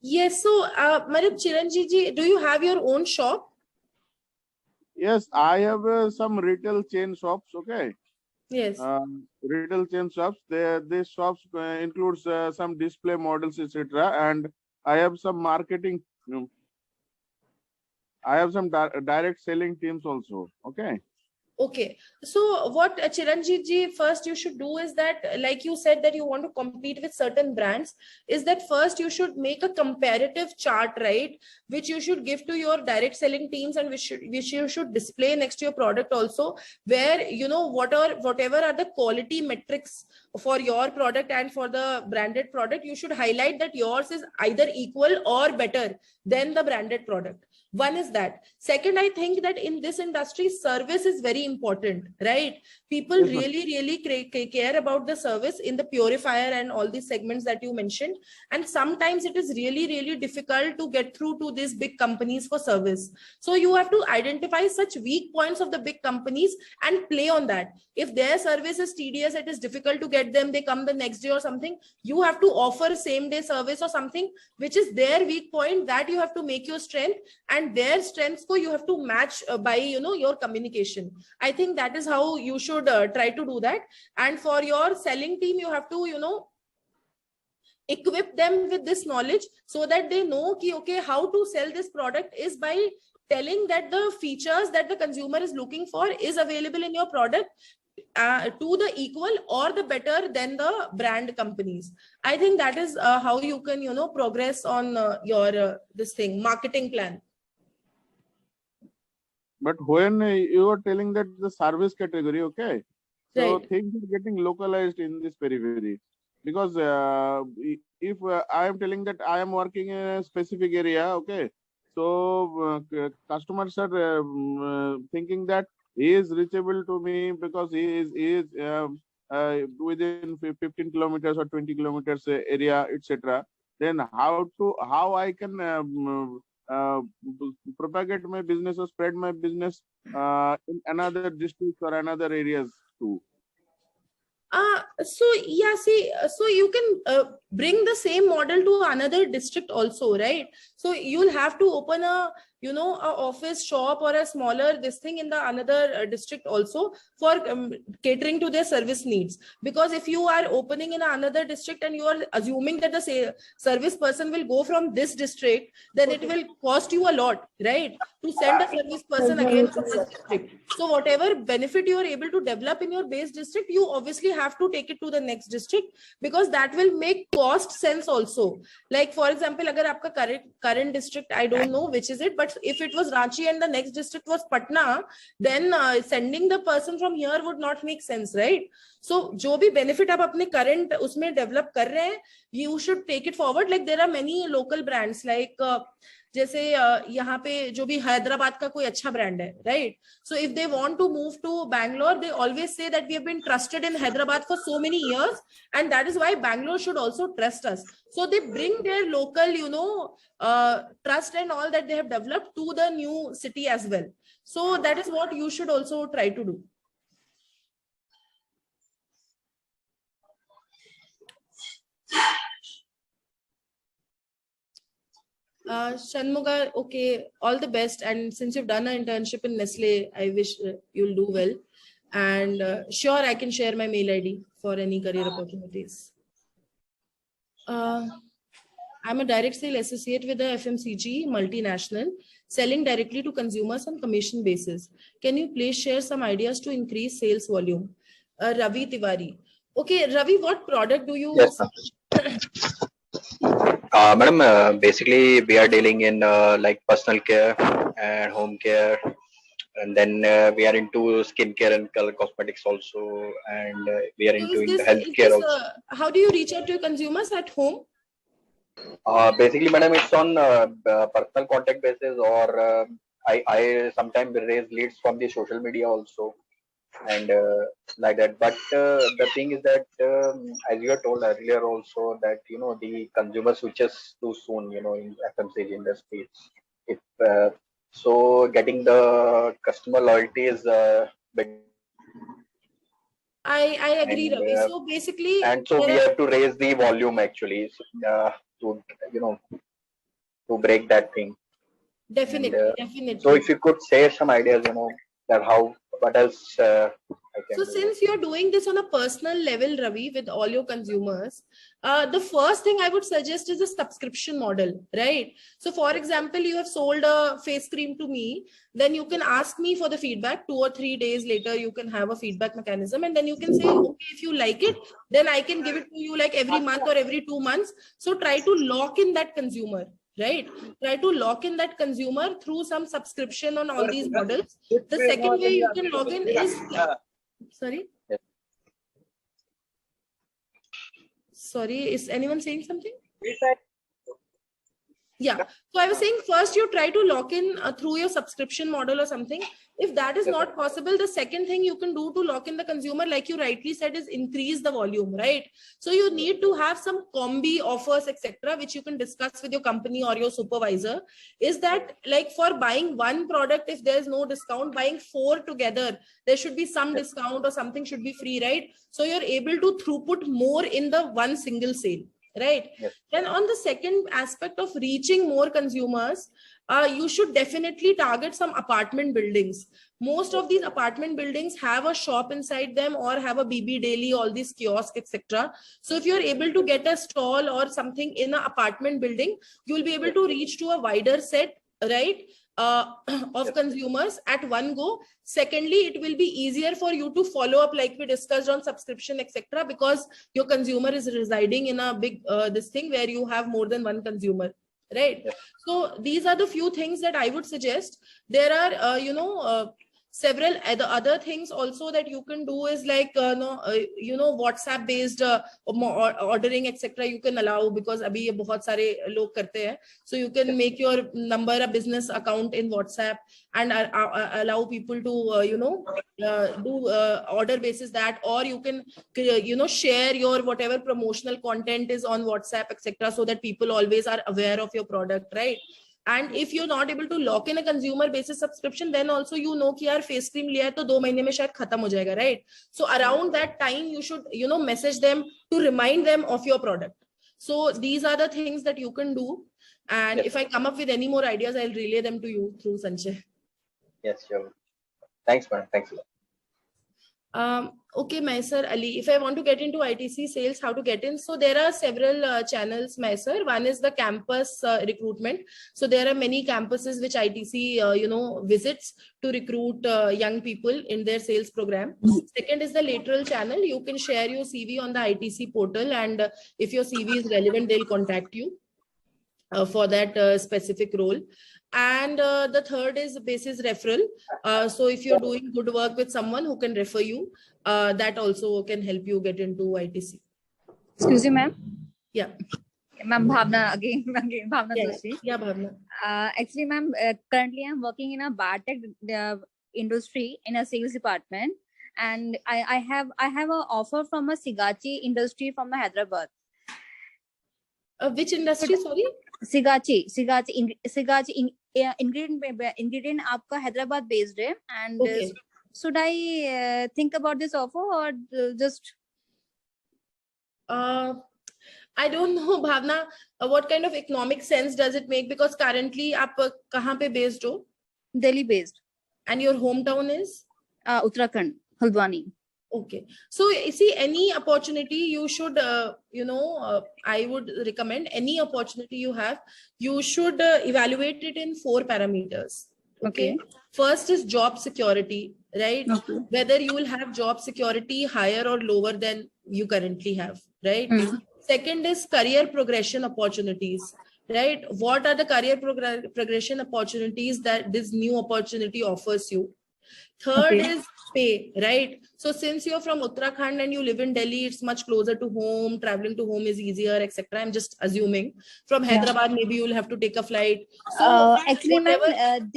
Yes. So, Madam Chiranjit, do you have your own shop? Yes, I have some retail chain shops. Okay. Yes. Retail chain shops. These shops includes some display models, etc. And I have some marketing. I have some direct selling teams also. Okay. Okay, so what Chiranjeev ji, first you should do is that, like you said that you want to compete with certain brands, is that first you should make a comparative chart, right? Which you should give to your direct selling teams and which you should display next to your product also, where you know whatever are the quality metrics for your product and for the branded product, you should highlight that yours is either equal or better than the branded product. One is that. Second, I think that in this industry, service is very important, right? People Yes, ma'am. really care about the service in the purifier and all these segments that you mentioned. And sometimes it is really difficult to get through to these big companies for service. So you have to identify such weak points of the big companies and play on that. If their service is tedious, it is difficult to get them, they come the next day or something, you have to offer same day service or something, which is their weak point, that you have to make your strength, and their strengths ko you have to match by your communication. I think that is how you should try to do that. And for your selling team, you have to equip them with this knowledge so that they know ki, okay, how to sell this product is by telling that the features that the consumer is looking for is available in your product to the equal or the better than the brand companies. I think that is how you can progress on your this thing marketing plan. But when you are telling that the service category, okay, so Right. things are getting localized in this periphery. Because if I am telling that I am working in a specific area, okay, so customers are thinking that he is reachable to me because he is within 15 kilometers or 20 kilometers area, etc. Then how I can propagate my business or spread my business in another district or another areas too. So yeah, see, so you can bring the same model to another district also, right? So you'll have to open a a office shop or a smaller this thing in the another district also for catering to their service needs. Because if you are opening in another district and you are assuming that the service person will go from this district, then it will cost you a lot, right? To send a service person again from this district. So whatever benefit you are able to develop in your base district, you obviously have to take it to the next district, because that will make cost sense also. Like for example, agar aapka current district, I don't know which is it, but if it was Ranchi and the next district was Patna, then sending the person from here would not make sense, right? So जो भी benefit आप अपने current उसमें develop कर रहे हैं, you should take it forward. Like there are many local brands like जैसे यहाँ पे जो भी हैदराबाद का कोई अच्छा ब्रांड है, right? So if they want to move to Bangalore, they always say that we have been trusted in Hyderabad for so many years, and that is why Bangalore should also trust us. So they bring their local trust and all that they have developed to the new city as well. So that is what you should also try to do. Shanmuga, okay, all the best. And since you've done an internship in Nestle, I wish you'll do well. And sure, I can share my mail ID for any career opportunities. I'm a direct sale associate with the FMCG multinational, selling directly to consumers on commission basis. Can you please share some ideas to increase sales volume? Ravi Tiwari. Okay, Ravi, what product do you? Yes, madam, basically we are dealing in like personal care and home care, and then we are into skincare and color cosmetics also, and we are into the healthcare also. How do you reach out to your consumers at home? Basically, madam, it's on personal contact basis, or I sometimes raise leads from the social media also, and like that. But the thing is that as you were told earlier also, that the consumer switches too soon, in FMCG industry. If so, getting the customer loyalty is big. I agree, Ravi. So basically, and so we have to raise the volume actually to to break that thing. Definitely, and, definitely. So if you could share some ideas, that what else I can So do. since you're doing this on a personal level, Ravi, with all your consumers, The first thing I would suggest is a subscription model, right? So for example, you have sold a face cream to me, then you can ask me for the feedback. 2 or 3 days later, you can have a feedback mechanism, and then you can say, okay, if you like it, then I can give it to you like every month or every 2 months. So try to lock in that consumer, right? Try to lock in that consumer through some subscription on all these models. The second way you can log in is, sorry? Sorry, is anyone saying something? Yeah. So I was saying first you try to lock in through your subscription model or something. If that is not possible, the second thing you can do to lock in the consumer, like you rightly said, is increase the volume, right? So you need to have some combi offers, etc., which you can discuss with your company or your supervisor. Is that like for buying one product, if there's no discount, buying 4 together, there should be some discount or something should be free, right? So you're able to throughput more in the one single sale. Right. Yes. Then on the second aspect of reaching more consumers, you should definitely target some apartment buildings. Most of these apartment buildings have a shop inside them or have a BB Daily, all these kiosks, etc. So if you're able to get a stall or something in an apartment building, you will be able to reach to a wider set, right, of consumers at one go. Secondly, it will be easier for you to follow up, like we discussed on subscription, etc., because your consumer is residing in a big this thing where you have more than one consumer, right? So these are the few things that I would suggest. There are several other things also that you can do is like WhatsApp based ordering, etc. you can allow, because abhi ye bahut sare log karte hain. So you can make your number a business account in WhatsApp and allow people to do order basis that, or you can share your whatever promotional content is on WhatsApp, etc., so that people always are aware of your product, right? And if you're not able to lock in a consumer basis subscription, then also कि यार face cream लिया है तो 2 महीने में शायद खत्म हो जाएगा, right? So around that time you should message them to remind them of your product. So these are the things that you can do, and if I come up with any more ideas, I'll relay them to you through Sanjay. Yes, sure. Thanks, man. Thanks a lot. Okay, Maisar Ali, if I want to get into ITC sales, how to get in? So there are several channels, Maisar. One is the campus recruitment. So there are many campuses which ITC visits to recruit young people in their sales program. Second is the lateral channel. You can share your CV on the ITC portal, and if your CV is relevant, they'll contact you for that specific role. And the third is basis referral. So if you're doing good work with someone who can refer you, that also can help you get into ITC. Excuse me, ma'am. Yeah. Ma'am, Bhavna again, Bhavna Doshi. Yeah, Bhavna. Actually, ma'am, currently I'm working in a biotech industry in a sales department, and I have an offer from a Sigachi industry from Hyderabad. Which industry? Sorry. Sigachi ingredient आपका Hyderabad based है, and Okay. should I think about this offer or just I don't know, Bhavna, what kind of economic sense does it make, because currently आप कहाँ पे based हो? Delhi based, And your hometown is? Uttarakhand, Haldwani. Okay. So you see, any opportunity you should, I would recommend any opportunity you have, you should evaluate it in 4 parameters. Okay. First is job security, right? Okay. Whether you will have job security higher or lower than you currently have, right? Second is career progression opportunities, right? What are the career progression opportunities that this new opportunity offers you? Third is pay, right? So since you're from Uttarakhand and you live in Delhi, it's much closer to home, traveling to home is easier, etc. I'm just assuming. From Hyderabad, maybe you'll have to take a flight. So actually, ma'am,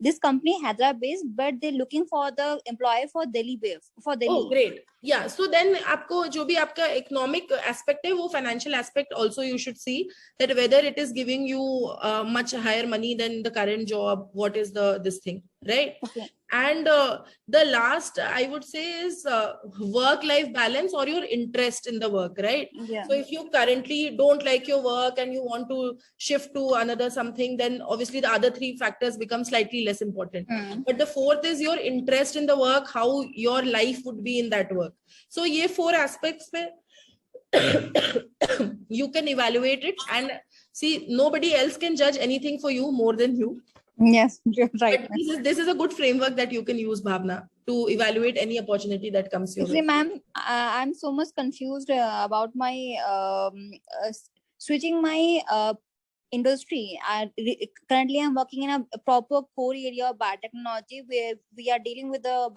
this company Hyderabad based, but they're looking for the employee for Delhi based. Oh, great. Yeah. So then आपको जो भी आपका economic aspect है, वो financial aspect also you should see that whether it is giving you much higher money than the current job. What is this thing, right? Okay. And the last I would say is work-life balance or your interest in the work, right? Yeah. So if you currently don't like your work and you want to shift to another something, then obviously the other 3 factors become slightly less important. But the fourth is your interest in the work, how your life would be in that work. So ये 4 aspects पे you can evaluate it, and see, nobody else can judge anything for you more than you. Yes, you're right. But this is a good framework that you can use, Bhavna, to evaluate any opportunity that comes your Actually, way. ma'am, I'm so much confused about my switching my industry. Currently, I'm working in a proper core area of biotechnology, where we are dealing with the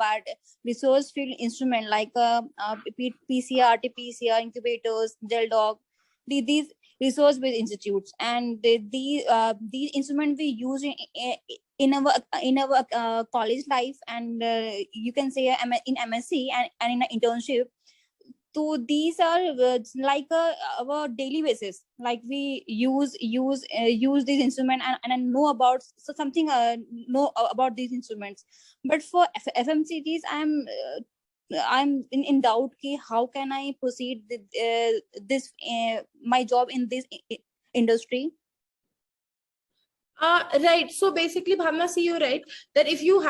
resource field instrument like PCR, RT-PCR, incubators, gel dog, these resource-based institutes, and these instruments we use in our college life, and you can say in MSc and in an internship. So these are like our daily basis, like we use these instruments, and I know about something know about these instruments. But for FMCGs, I'm in doubt ki how can I proceed with this my job in this industry. Right. So basically, Bhavna, see, you're right that if you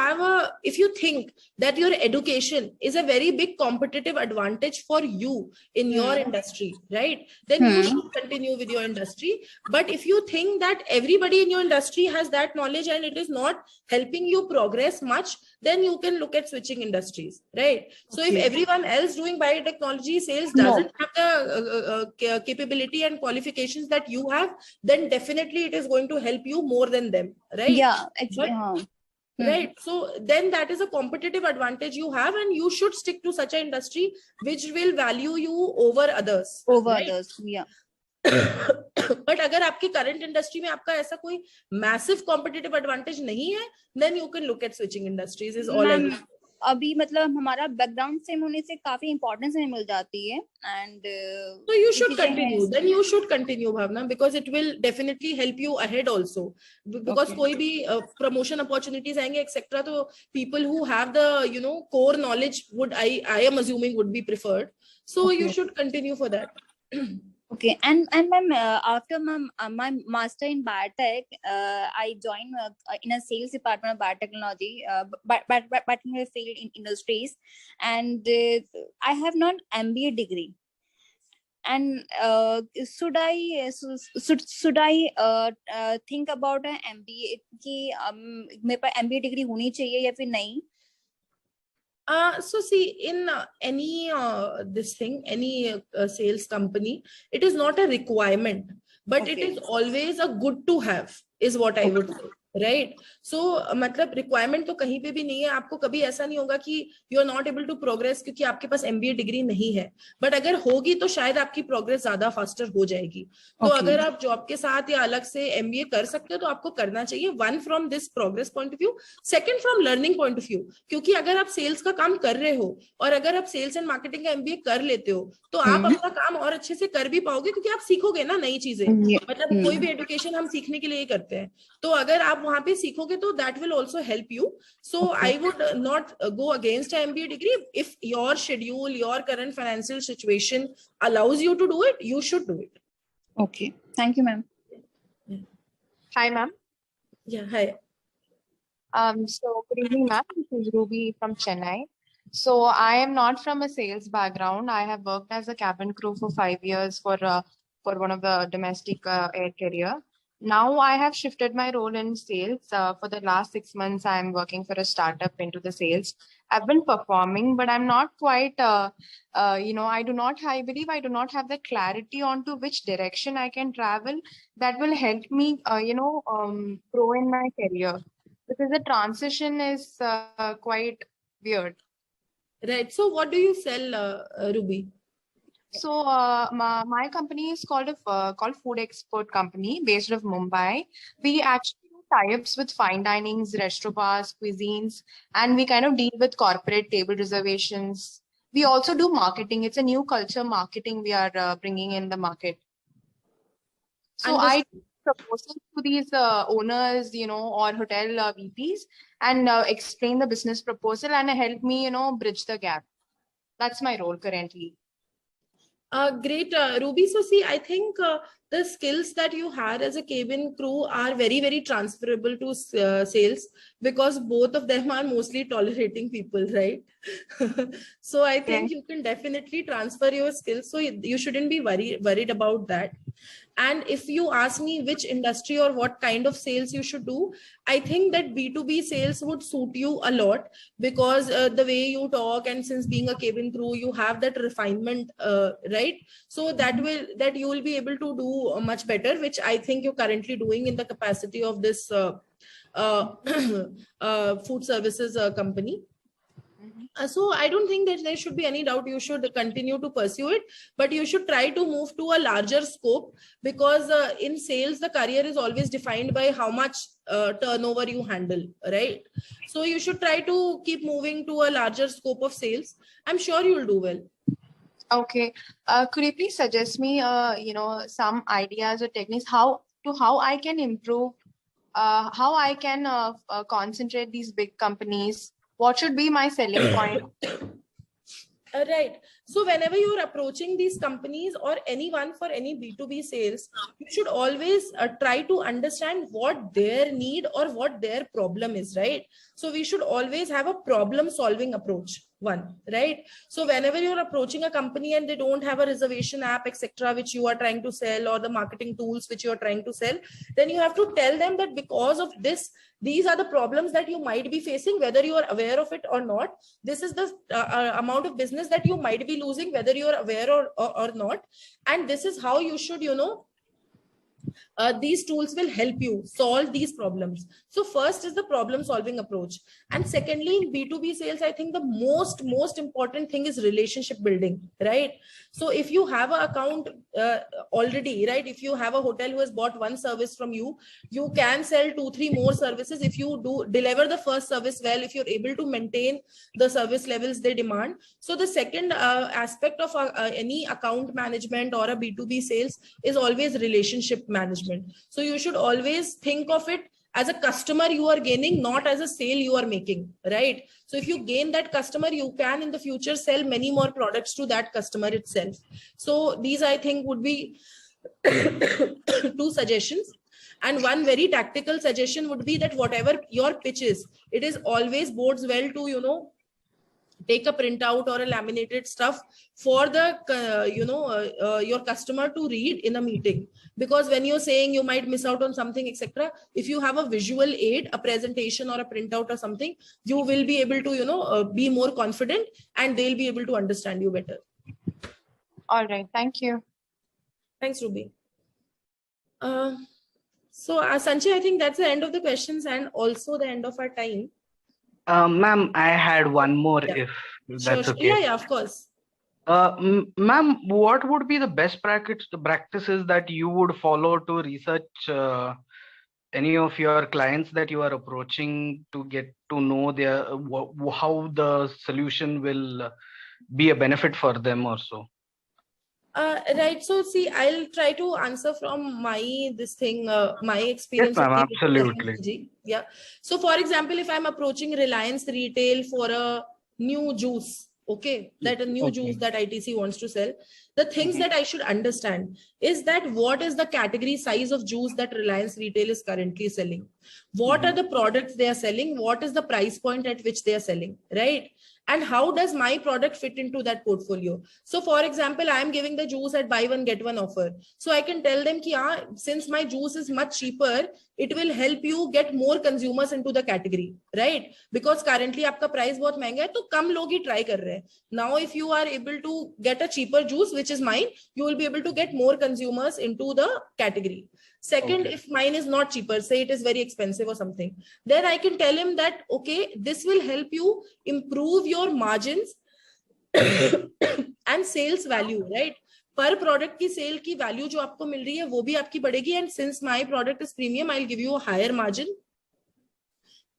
think that your education is a very big competitive advantage for you in your industry, right? Then you should continue with your industry. But if you think that everybody in your industry has that knowledge and it is not helping you progress much, then you can look at switching industries, right? So if everyone else doing biotechnology sales doesn't have the capability and qualifications that you have, then definitely it is going to help you more than them, right? Yeah, actually, right. So then that is a competitive advantage you have, and you should stick to such an industry which will value you over others. Yeah. But अगर आपके current industry में आपका ऐसा कोई massive competitive advantage नहीं है, then you can look at switching industries is all I would say. अभी मतलब हमारा बैकग्राउंड सेम होने से काफी इंपॉर्टेंस हमें मिल जाती है, and so you should continue. Then you should continue, Bhavna, because it will definitely help you ahead also. Because कोई भी promotion opportunities आएंगे etc. तो people who have the core knowledge would I am assuming would be preferred. So you should continue for that. Okay, and ma'am, after my master in biotech, I joined in a sales department of biotechnology, biotechnology field in industries, and I have not MBA degree. And should I think about an MBA कि मेरे पास MBA degree होनी चाहिए या फिर नहीं? So see, in any sales company, it is not a requirement, but it is always a good to have, is what I would say, right? So मतलब requirement तो कहीं पे भी नहीं है. आपको कभी ऐसा नहीं होगा कि you are not able to progress क्योंकि आपके पास MBA डिग्री नहीं है. But अगर होगी तो शायद आपकी progress ज्यादा faster हो जाएगी. तो अगर आप job के साथ या अलग से MBA कर सकते हो तो आपको करना चाहिए. One from this progress point of view, second from learning point of view. क्योंकि अगर आप sales का काम कर रहे हो और अगर आप sales and marketing का MBA कर लेते हो तो आप अपना काम और अच्छे से कर भी पाओगे क्योंकि आप सीखोगे ना नई चीजें. मतलब कोई भी education हम सीखने के लिए ही करते हैं. तो अगर आप वहां पे सीखोगे तो that will also help you. So I would not go against an MBA degree. If your schedule, your current financial situation allows you to do it, you should do it. Okay, thank you, ma'am. Hi, ma'am. Yeah, hi. So good evening, ma'am. This is Ruby from Chennai. So I am not from a sales background. I have worked as a cabin crew for 5 years for one of the domestic air carrier. Now I have shifted my role in sales. For the last 6 months, I am working for a startup into the sales. I've been performing, but I'm not quite, I believe I do not have the clarity onto which direction I can travel that will help me, grow in my career. Because the transition is quite weird. Right. So what do you sell, Ruby? So my company is called Food Export Company based out of Mumbai. We actually do tie-ups with fine dinings, restaurants, cuisines, and we kind of deal with corporate table reservations. We also do marketing. It's a new culture marketing we are bringing in the market. So I propose to these owners, or hotel VPs and explain the business proposal and help me, bridge the gap. That's my role currently. Great, Ruby. So see, I think the skills that you had as a cabin crew are very, very transferable to sales, because both of them are mostly tolerating people, right? So I think you can definitely transfer your skills. So you shouldn't be worried about that. And if you ask me which industry or what kind of sales you should do, I think that B2B sales would suit you a lot, because the way you talk, and since being a cabin crew, you have that refinement, right? So that you will be able to do much better, which I think you're currently doing in the capacity of this food services company. So I don't think that there should be any doubt. You should continue to pursue it, but you should try to move to a larger scope, because in sales, the career is always defined by how much turnover you handle, right? So you should try to keep moving to a larger scope of sales. I'm sure you'll do well. Okay. Could you please suggest me, some ideas or techniques how I can improve, how I can concentrate these big companies? What should be my selling point? Right. So whenever you're approaching these companies or anyone for any B2B sales, you should always try to understand what their need or what their problem is, right? So we should always have a problem solving approach, one, right? So whenever you're approaching a company and they don't have a reservation app, etc., which you are trying to sell, or the marketing tools which you are trying to sell, then you have to tell them that because of this, these are the problems that you might be facing, whether you are aware of it or not. This is the amount of business that you might be losing, whether you are aware or not. And this is how you should, these tools will help you solve these problems. So first is the problem solving approach. And secondly, in B2B sales, I think the most important thing is relationship building, right? So if you have an account already, right? If you have a hotel who has bought one service from you, you can sell 2-3 more services if you do deliver the first service well, if you're able to maintain the service levels they demand. So the second aspect of any account management or a B2B sales is always relationship management. So you should always think of it as a customer you are gaining, not as a sale you are making, right? So if you gain that customer, you can in the future sell many more products to that customer itself. So these, I think, would be 2 suggestions. And one very tactical suggestion would be that whatever your pitch is, it is always bodes well to, take a printout or a laminated stuff for the your customer to read in a meeting, because when you're saying you might miss out on something, etc., if you have a visual aid, a presentation or a printout or something, you will be able to be more confident, and they'll be able to understand you better. All right, thank you. Thanks, Ruby. So Sanjay, I think that's the end of the questions and also the end of our time. Ma'am, I had one more, if that's Sure. okay. Yeah, of course. Ma'am, what would be the best practices that you would follow to research any of your clients that you are approaching, to get to know their how the solution will be a benefit for them or so? Right. So see, I'll try to answer from my my experience. Yes, ma'am, with absolutely. FMCG. Yeah. So for example, if I'm approaching Reliance Retail for a new juice, okay, that a new juice that ITC wants to sell, the things that I should understand is that what is the category size of juice that Reliance Retail is currently selling? What are the products they are selling? What is the price point at which they are selling, right? And how does my product fit into that portfolio? So for example, I am giving the juice at buy one, get one offer. So I can tell them, since my juice is much cheaper, it will help you get more consumers into the category, right? Because currently आपका price बहुत महंगा है, तो कम लोग ही try कर रहे हैं. Now, if you are able to get a cheaper juice, which is mine, you will be able to get more consumers into the category. Second, if mine is not cheaper, say it is very expensive or something, then I can tell him that, okay, this will help you improve your margins and sales value, right? Per product की sale की value जो आपको मिल रही है, वो भी आपकी बढ़ेगी. And since my product is premium, I'll give you a higher margin.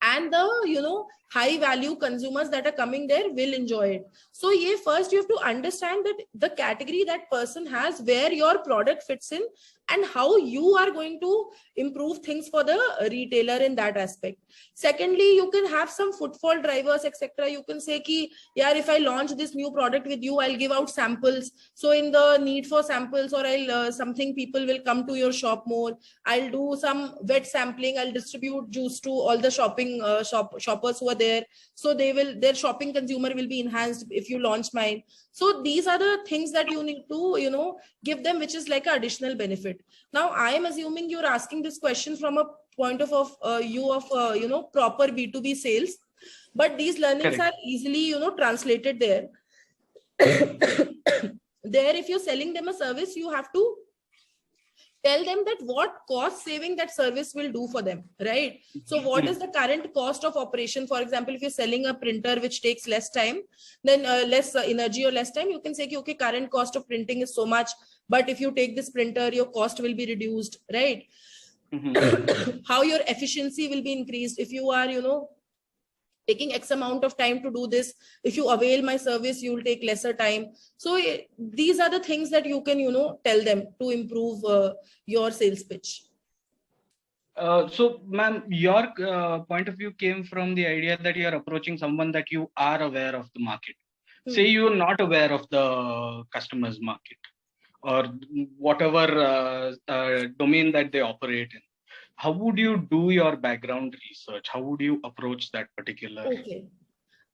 And the, high value consumers that are coming there will enjoy it. So yeah, first you have to understand that the category that person has, where your product fits in, and how you are going to improve things for the retailer in that aspect. Secondly, you can have some footfall drivers, etc. You can say ki, yeah, if I launch this new product with you, I'll give out samples. So in the need for samples, or I'll something, people will come to your shop more. I'll do some wet sampling. I'll distribute juice to all the shoppers who are there. So their shopping consumer will be enhanced if you launch mine. So these are the things that you need to, give them, which is like an additional benefit. Now, I am assuming you're asking this question from a point of view of proper B2B sales, but these learnings Correct. are easily, translated there. There, if you're selling them a service, you have to tell them that what cost saving that service will do for them, right? So what is the current cost of operation? For example, if you're selling a printer which takes less time, then less energy or less time, you can say, okay, current cost of printing is so much, but if you take this printer, your cost will be reduced, right? How your efficiency will be increased if you are, taking X amount of time to do this. If you avail my service, you will take lesser time. So these are the things that you can, tell them to improve your sales pitch. So, ma'am, your point of view came from the idea that you are approaching someone that you are aware of the market. Say you are not aware of the customer's market or whatever domain that they operate in. How would you do your background research? How would you approach that particular? Okay.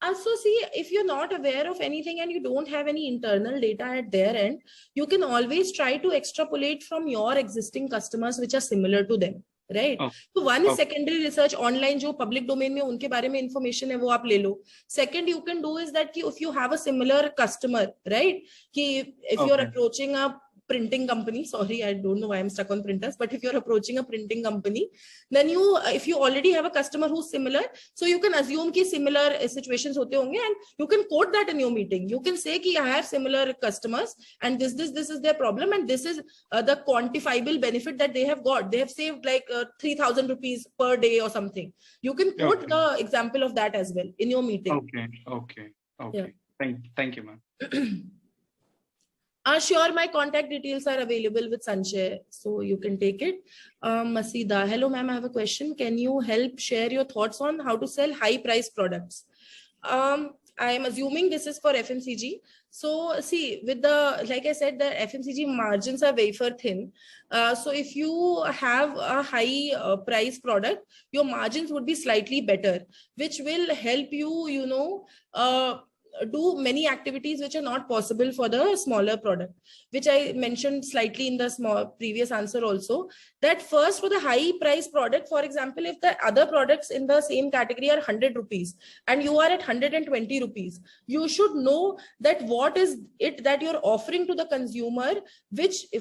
So see, if you're not aware of anything and you don't have any internal data at their end, you can always try to extrapolate from your existing customers which are similar to them, right? So one is secondary research, online जो public domain में उनके बारे में information है वो आप ले लो. Second, you can do is that कि if you have a similar customer, right? कि if you're approaching a printing company, sorry, I don't know why I'm stuck on printers, but if you're approaching a printing company, then if you already have a customer who's similar, so you can assume कि similar situations होते होंगे, and you can quote that in your meeting. You can say कि I have similar customers and this is their problem, and this is the quantifiable benefit that they have got. They have saved like 3,000 rupees per day or something. You can quote the example of that as well in your meeting. Okay. Yeah. Thank you, ma'am. Sure, my contact details are available with Sanjay, so you can take it. Masida, hello ma'am, I have a question. Can you help share your thoughts on how to sell high price products? I am assuming this is for FMCG. So see, with like I said, the FMCG margins are wafer thin. So if you have a high price product, your margins would be slightly better, which will help you, do many activities which are not possible for the smaller product, which I mentioned slightly in the previous answer also, that first for the high price product, for example, if the other products in the same category are 100 rupees and you are at 120 rupees, you should know that what is it that you're offering to the consumer,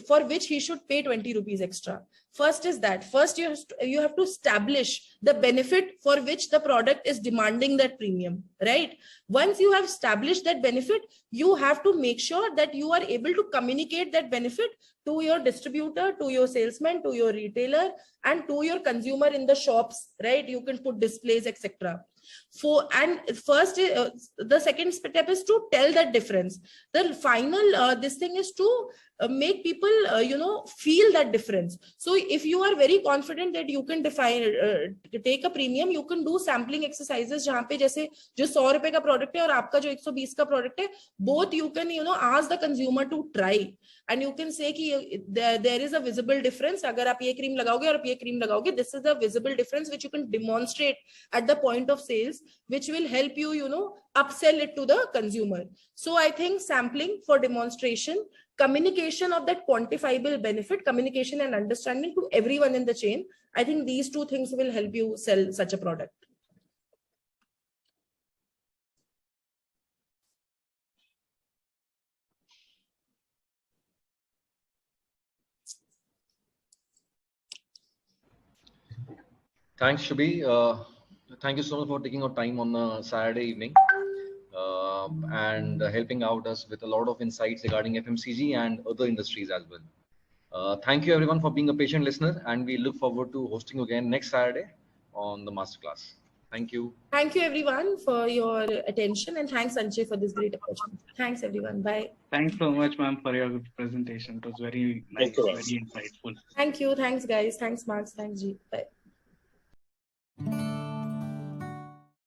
for which he should pay 20 rupees extra. First is that. First, you have to establish the benefit for which the product is demanding that premium, right? Once you have established that benefit, you have to make sure that you are able to communicate that benefit to your distributor, to your salesman, to your retailer, and to your consumer in the shops, right? You can put displays, etc. The second step is to tell that difference. The final this thing is to make people feel that difference. So if you are very confident that you can take a premium, you can do sampling exercises जहाँ पे जैसे जो 100 रुपए का product है और आपका जो 120 का प्रोडक्ट है, both you can ask the consumer to try, and you can say कि there is a visible difference. अगर आप ये क्रीम लगाओगे और आप ये क्रीम लगाओगे, this is the visible difference which you can demonstrate at the point of sales, which will help you upsell it to the consumer. So I think sampling for demonstration, communication of that quantifiable benefit, communication and understanding to everyone in the chain, I think these two things will help you sell such a product. Thanks, Shubhi. Thank you so much for taking your time on a Saturday evening and helping out us with a lot of insights regarding FMCG and other industries as well. Thank you everyone for being a patient listener, and we look forward to hosting you again next Saturday on the masterclass. Thank you. Thank you everyone for your attention, and thanks Sanjay for this great opportunity. Thanks everyone. Bye. Thanks so much, ma'am, for your good presentation. It was very nice, Thank you, ma'am. very insightful. Thank you. Thanks guys. Thanks Max. Thanks G. Bye.